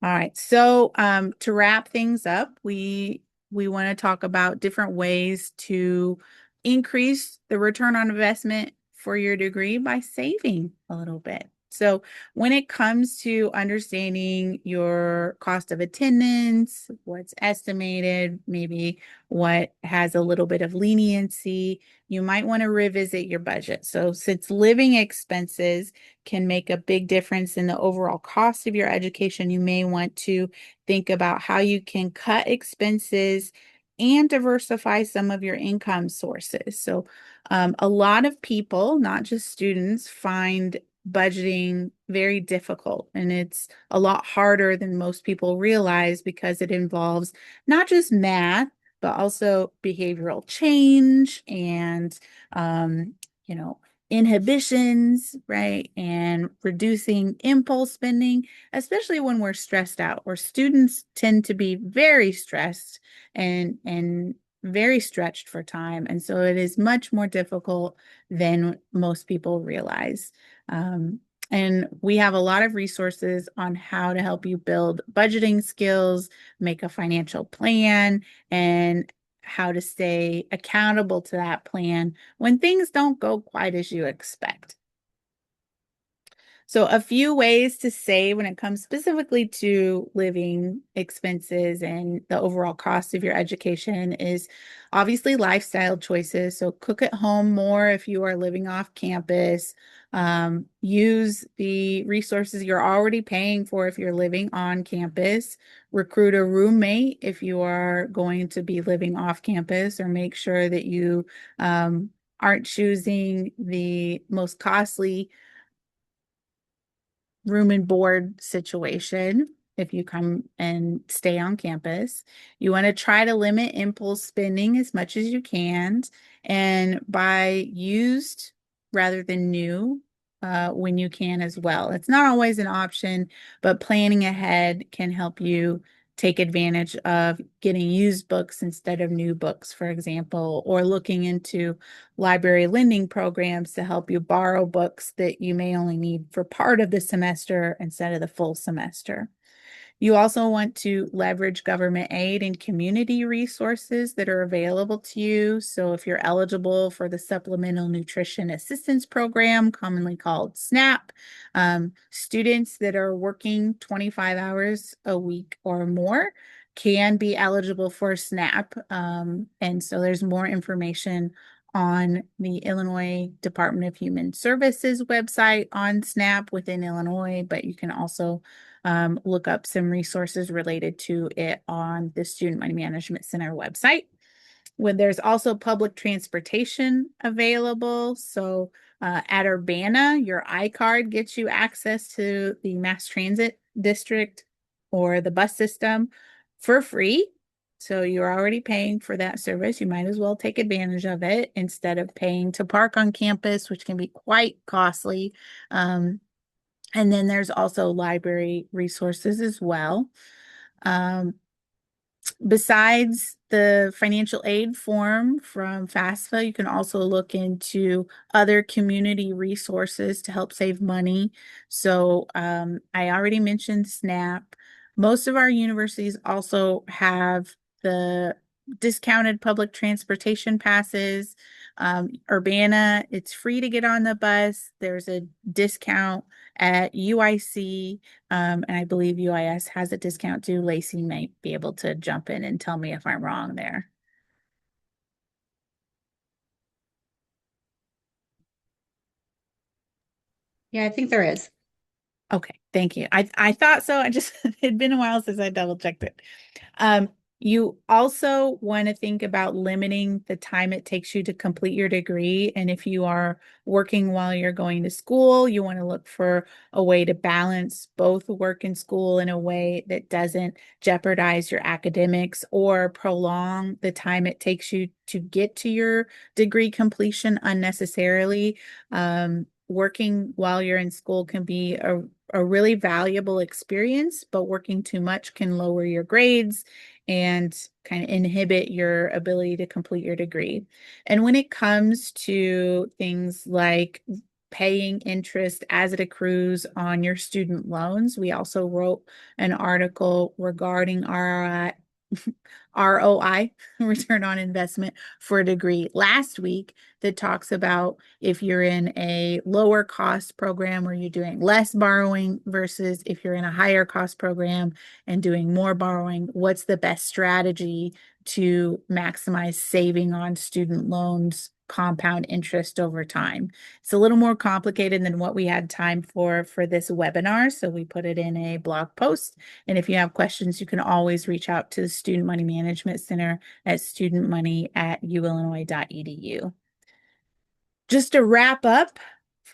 A: All right. So to wrap things up, we want to talk about different ways to increase the return on investment for your degree by saving a little bit. So when it comes to understanding your cost of attendance, what's estimated, maybe what has a little bit of leniency, you might want to revisit your budget. So since living expenses can make a big difference in the overall cost of your education, you may want to think about how you can cut expenses and diversify some of your income sources. So, a lot of people, not just students, find budgeting very difficult, and it's a lot harder than most people realize because it involves not just math, but also behavioral change and, um, you know, inhibitions, right? And reducing impulse spending, especially when we're stressed out, or students tend to be very stressed and very stretched for time. And so it is much more difficult than most people realize. Um, and we have a lot of resources on how to help you build budgeting skills, make a financial plan, and how to stay accountable to that plan when things don't go quite as you expect. So a few ways to save when it comes specifically to living expenses and the overall cost of your education is obviously lifestyle choices. So cook at home more if you are living off campus. Use the resources you're already paying for if you're living on campus. Recruit a roommate if you are going to be living off campus, or make sure that you aren't choosing the most costly room and board situation if you come and stay on campus. You want to try to limit impulse spending as much as you can and buy used rather than new when you can as well. It's not always an option, but planning ahead can help you take advantage of getting used books instead of new books, for example, or looking into library lending programs to help you borrow books that you may only need for part of the semester instead of the full semester. You also want to leverage government aid and community resources that are available to you. So if you're eligible for the Supplemental Nutrition Assistance Program, commonly called SNAP, students that are working 25 hours a week or more can be eligible for SNAP. And so there's more information on the Illinois Department of Human Services website on SNAP within Illinois, but you can also look up some resources related to it on the Student Money Management Center website. When there's also public transportation available. So at Urbana, your iCard gets you access to the mass transit district or the bus system for free. So you're already paying for that service. You might as well take advantage of it instead of paying to park on campus, which can be quite costly. And then there's also library resources as well. Besides the financial aid form from FAFSA, you can also look into other community resources to help save money. So I already mentioned SNAP. Most of our universities also have the discounted public transportation passes. Urbana, it's free to get on the bus. There's a discount at UIC. And I believe UIS has a discount too. Lacey might be able to jump in and tell me if I'm wrong there.
B: Yeah, I think there is.
A: Okay, thank you. I thought so. I just it'd been a while since I double checked it. Um, you also want to think about limiting the time it takes you to complete your degree. And if you are working while you're going to school, you want to look for a way to balance both work and school in a way that doesn't jeopardize your academics or prolong the time it takes you to get to your degree completion unnecessarily. Working while you're in school can be a really valuable experience, but working too much can lower your grades and kind of inhibit your ability to complete your degree. And when it comes to things like paying interest as it accrues on your student loans, we also wrote an article regarding our ROI, return on investment for a degree last week that talks about if you're in a lower cost program where you're doing less borrowing versus if you're in a higher cost program and doing more borrowing, what's the best strategy to maximize saving on student loans compound interest over time. It's a little more complicated than what we had time for this webinar, so we put it in a blog post. And if you have questions, you can always reach out to the Student Money Management Center at studentmoney@uillinois.edu. Just to wrap up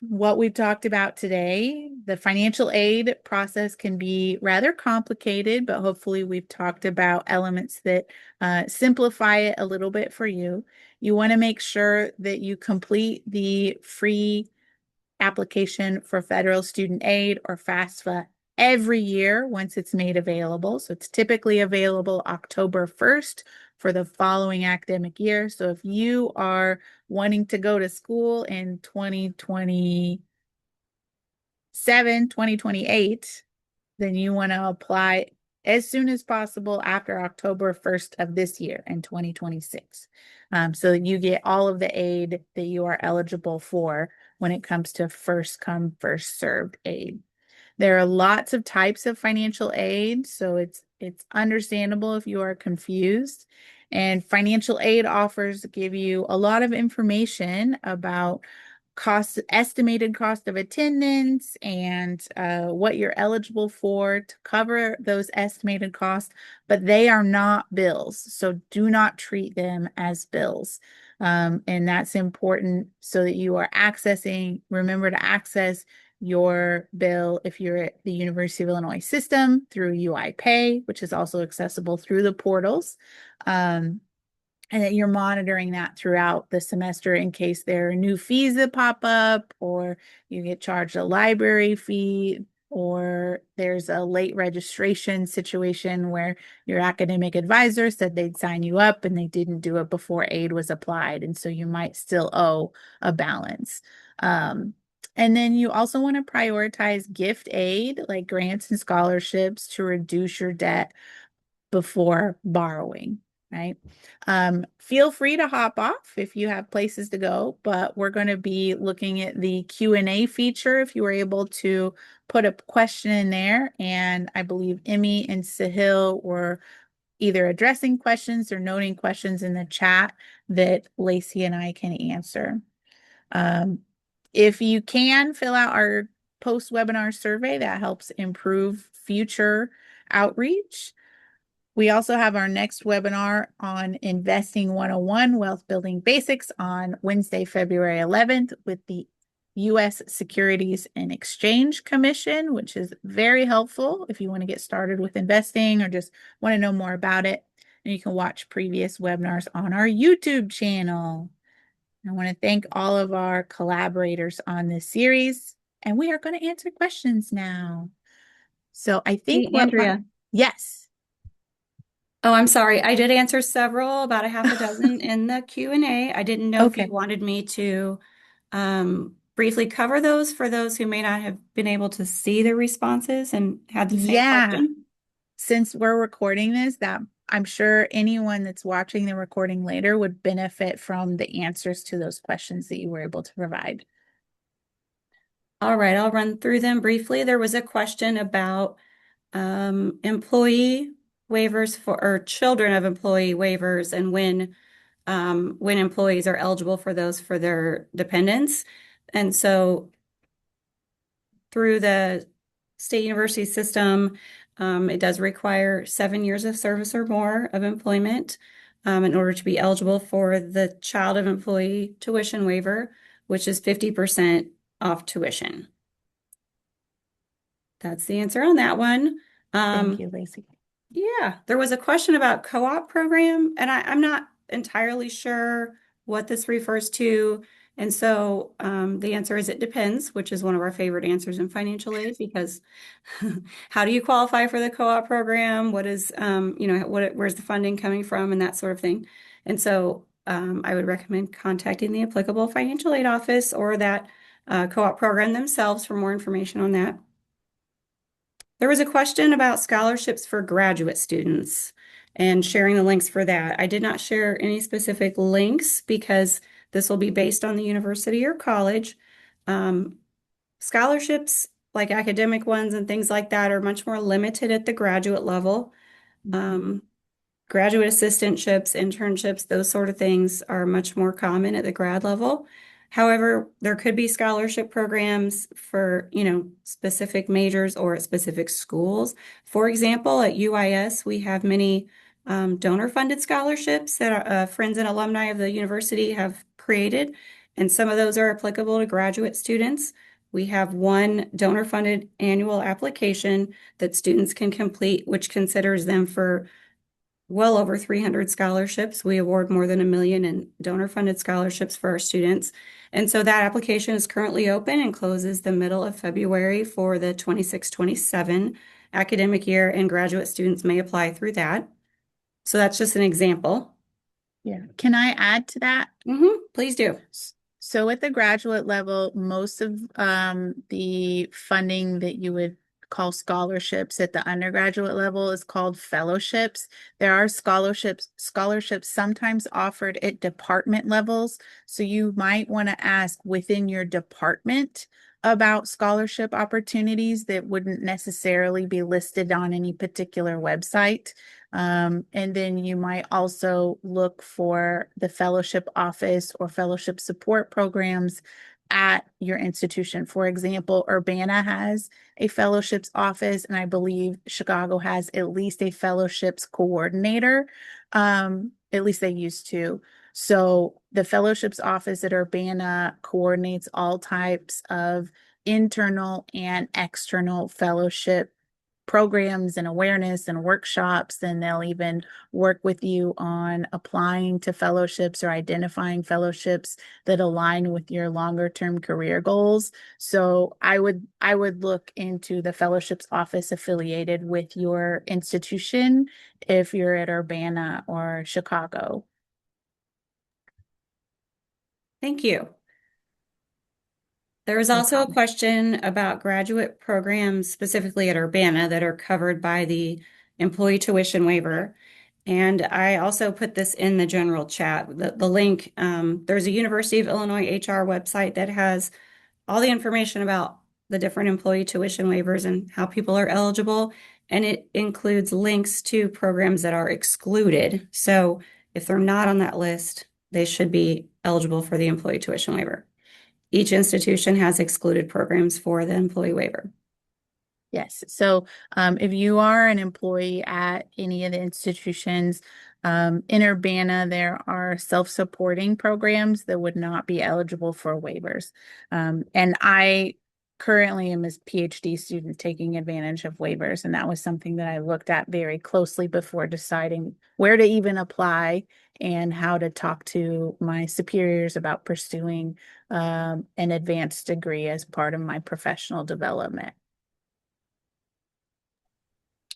A: what we've talked about today, the financial aid process can be rather complicated, but hopefully we've talked about elements that simplify it a little bit for you. You want to make sure that you complete the free application for federal student aid or FAFSA every year once it's made available. So it's typically available October 1st for the following academic year. So if you are wanting to go to school in 2027, 2028, then you want to apply as soon as possible after October 1st of this year in 2026. So that you get all of the aid that you are eligible for when it comes to first come, first served aid. There are lots of types of financial aid, so it's understandable if you are confused. And financial aid offers give you a lot of information about estimated cost of attendance and what you're eligible for to cover those estimated costs, but they are not bills. So do not treat them as bills. And that's important so that you are remember to access your bill if you're at the University of Illinois system through UiPay, which is also accessible through the portals. And that you're monitoring that throughout the semester in case there are new fees that pop up, or you get charged a library fee, or there's a late registration situation where your academic advisor said they'd sign you up and they didn't do it before aid was applied. And so you might still owe a balance. And then you also want to prioritize gift aid, like grants and scholarships, to reduce your debt before borrowing, right? Feel free to hop off if you have places to go, but we're going to be looking at the Q&A feature if you were able to put a question in there. And I believe Emmy and Sahil were either addressing questions or noting questions in the chat that Lacey and I can answer. If you can fill out our post-webinar survey, that helps improve future outreach. We also have our next webinar on Investing 101 Wealth Building Basics on Wednesday, February 11th with the U.S. Securities and Exchange Commission, which is very helpful if you want to get started with investing or just want to know more about it. And you can watch previous webinars on our YouTube channel. I want to thank all of our collaborators on this series, and we are going to answer questions now. So I think
B: Hey, Andrea.
A: yes.
B: Oh, I'm sorry. I did answer several, about a half a dozen in the Q&A. I didn't know if you
A: Okay.
B: wanted me to briefly cover those for those who may not have been able to see the responses and had the same
A: Yeah.
B: question.
A: Since we're recording this, that I'm sure anyone that's watching the recording later would benefit from the answers to those questions that you were able to provide.
B: All right, I'll run through them briefly. There was a question about employee waivers or children of employee waivers and when employees are eligible for those for their dependents. And so through the state university system, it does require 7 years of service or more of employment in order to be eligible for the child of employee tuition waiver, which is 50% off tuition. That's the answer on that one.
A: Thank you, Lacey.
B: Yeah, there was a question about co-op program, and I'm not entirely sure what this refers to. And so the answer is it depends, which is one of our favorite answers in financial aid because how do you qualify for the co-op program? What is, where's the funding coming from and that sort of thing. And so I would recommend contacting the applicable financial aid office or that co-op program themselves for more information on that. There was a question about scholarships for graduate students and sharing the links for that. I did not share any specific links because this will be based on the university or college. Um, Scholarships, like academic ones and things like that, are much more limited at the graduate level. Um, Graduate assistantships, internships, those sort of things are much more common at the grad level. However, there could be scholarship programs for, specific majors or at specific schools. For example, at UIS, we have many donor-funded scholarships that our friends and alumni of the university have created, and some of those are applicable to graduate students. We have one donor-funded annual application that students can complete, which considers them for well over 300 scholarships. We award more than 1 million in donor-funded scholarships for our students. And so that application is currently open and closes the middle of February for the 26-27 academic year, and graduate students may apply through that. So that's just an example.
A: Yeah. Can I add to that?
B: Please do.
A: So at the graduate level, most of the funding that you would call scholarships at the undergraduate level is called fellowships. There are scholarships sometimes offered at department levels. So you might want to ask within your department about scholarship opportunities that wouldn't necessarily be listed on any particular website. And then you might also look for the fellowship office or fellowship support programs at your institution. For example, Urbana has a fellowships office, and I believe Chicago has at least a fellowships coordinator. At least they used to. So the fellowships office at Urbana coordinates all types of internal and external fellowship programs and awareness and workshops, and they'll even work with you on applying to fellowships or identifying fellowships that align with your longer term career goals. So I would look into the fellowships office affiliated with your institution if you're at Urbana or Chicago.
B: Thank you. There was
A: No
B: also a
A: problem.
B: question about graduate programs specifically at Urbana that are covered by the employee tuition waiver. And I also put this in the general chat, the link. There's a University of Illinois HR website that has all the information about the different employee tuition waivers and how people are eligible. And it includes links to programs that are excluded. So if they're not on that list, they should be eligible for the employee tuition waiver. Each institution has excluded programs for the employee waiver.
A: Yes. So if you are an employee at any of the institutions in Urbana, there are self-supporting programs that would not be eligible for waivers. And I currently am a PhD student taking advantage of waivers, and that was something that I looked at very closely before deciding where to even apply and how to talk to my superiors about pursuing an advanced degree as part of my professional development.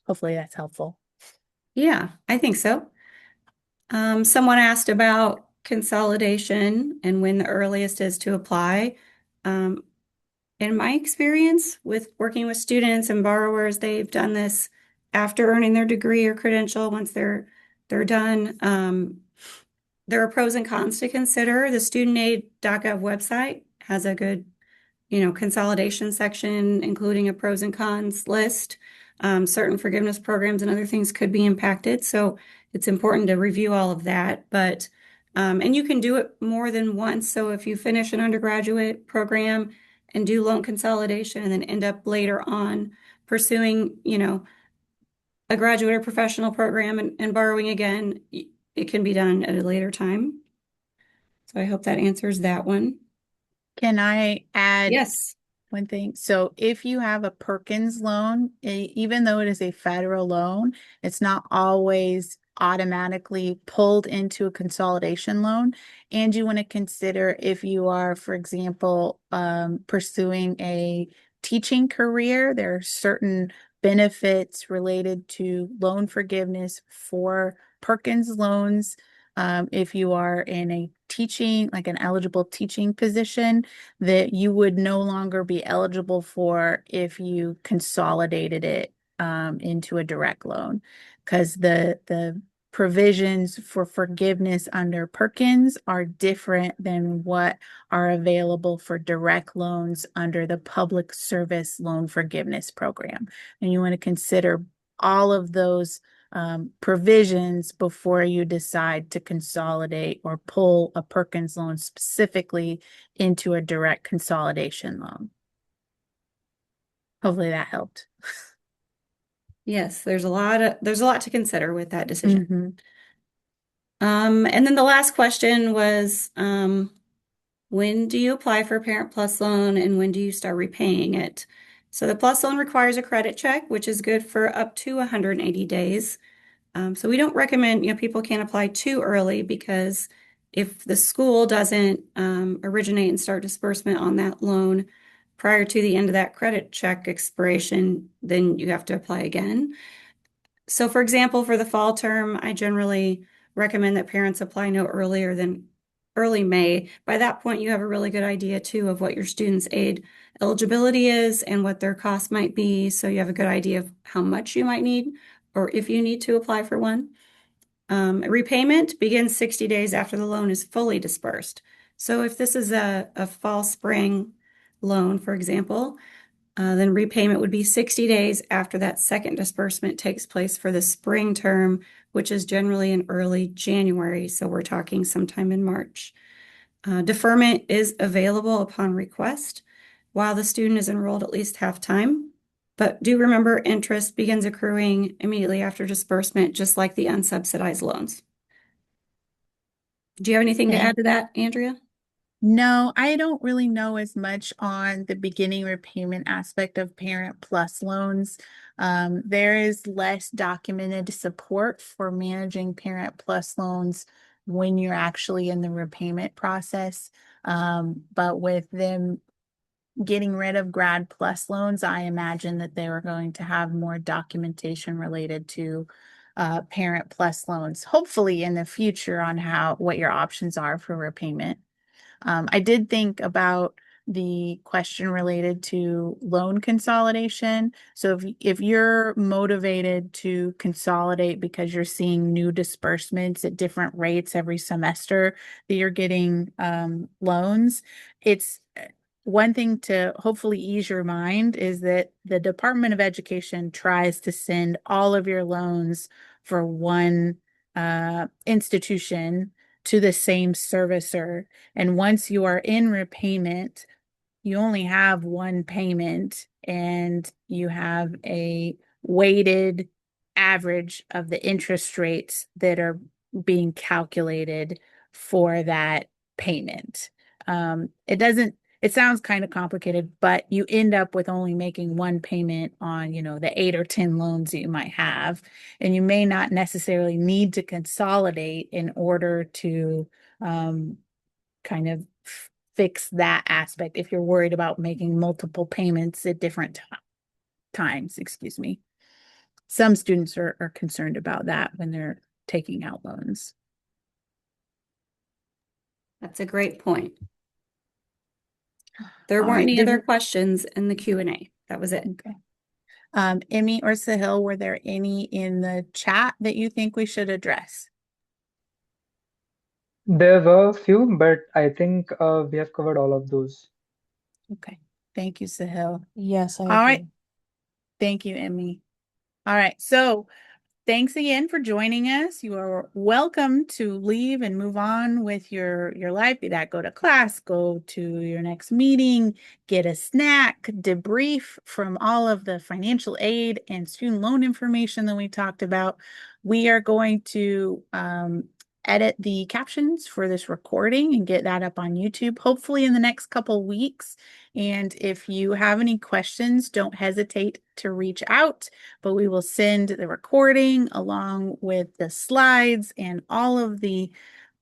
A: Hopefully that's helpful.
B: Yeah, I think so. Someone asked about consolidation and when the earliest is to apply. Um, in my experience with working with students and borrowers, they've done this after earning their degree or credential once they're done. There are pros and cons to consider. The studentaid.gov website has a good consolidation section, including a pros and cons list. Certain forgiveness programs and other things could be impacted. So it's important to review all of that. And you can do it more than once. So if you finish an undergraduate program and do loan consolidation and then end up later on pursuing, a graduate or professional program and borrowing again, it can be done at a later time. So I hope that answers that one.
A: Can I add
B: Yes.
A: one thing? So if you have a Perkins loan, even though it is a federal loan, it's not always automatically pulled into a consolidation loan. And you want to consider if you are, for example, pursuing a teaching career, there are certain benefits related to loan forgiveness for Perkins loans. If you are in a teaching, like an eligible teaching position, that you would no longer be eligible for if you consolidated it into a direct loan, because the provisions for forgiveness under Perkins are different than what are available for direct loans under the Public Service Loan Forgiveness Program. And you want to consider all of those provisions before you decide to consolidate or pull a Perkins loan specifically into a direct consolidation loan. Hopefully that helped.
B: Yes, there's a lot to consider with that decision.
A: Mhm.
B: And then the last question was, when do you apply for a Parent Plus loan and when do you start repaying it? So the Plus loan requires a credit check, which is good for up to 180 days. So we don't recommend, people can't apply too early because if the school doesn't originate and start disbursement on that loan prior to the end of that credit check expiration, then you have to apply again. So for example, for the fall term, I generally recommend that parents apply no earlier than early May. By that point, you have a really good idea too of what your student's aid eligibility is and what their cost might be. So you have a good idea of how much you might need or if you need to apply for one. Repayment begins 60 days after the loan is fully dispersed. So if this is a fall spring loan, for example, then repayment would be 60 days after that second disbursement takes place for the spring term, which is generally in early January. So we're talking sometime in March. Deferment is available upon request while the student is enrolled at least half time. But do remember, interest begins accruing immediately after disbursement, just like the unsubsidized loans. Do you have anything to add to that, Andrea?
A: No, I don't really know as much on the beginning repayment aspect of Parent Plus loans. There is less documented support for managing Parent Plus loans when you're actually in the repayment process. But with them getting rid of Grad Plus loans, I imagine that they were going to have more documentation related to Parent Plus loans, hopefully in the future on what your options are for repayment. I did think about the question related to loan consolidation. So if you're motivated to consolidate because you're seeing new disbursements at different rates every semester that you're getting loans, it's one thing to hopefully ease your mind is that the Department of Education tries to send all of your loans for one institution to the same servicer. And once you are in repayment, you only have one payment and you have a weighted average of the interest rates that are being calculated for that payment. It sounds kind of complicated, but you end up with only making one payment on, the 8 or 10 loans that you might have. And you may not necessarily need to consolidate in order to kind of fix that aspect if you're worried about making multiple payments at different times, excuse me. Some students are concerned about that when they're taking out loans.
B: That's a great point. There
A: All
B: weren't
A: right.
B: any other questions in the Q&A. That was it.
A: Okay. Emmy or Sahil, were there any in the chat that you think we should address?
C: There were a few, but I think we have covered all of those.
A: Okay. Thank you, Sahil.
D: Yes, I
A: All right.
D: agree.
A: Thank you, Emmy. All right. So thanks again for joining us. You are welcome to leave and move on with your life. Be that go to class, go to your next meeting, get a snack, debrief from all of the financial aid and student loan information that we talked about. We are going to edit the captions for this recording and get that up on YouTube, hopefully in the next couple weeks. And if you have any questions, don't hesitate to reach out, but we will send the recording along with the slides and all of the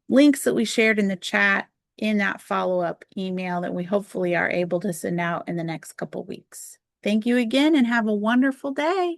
A: links that we shared in the chat in that follow-up email that we hopefully are able to send out in the next couple weeks. Thank you again and have a wonderful day.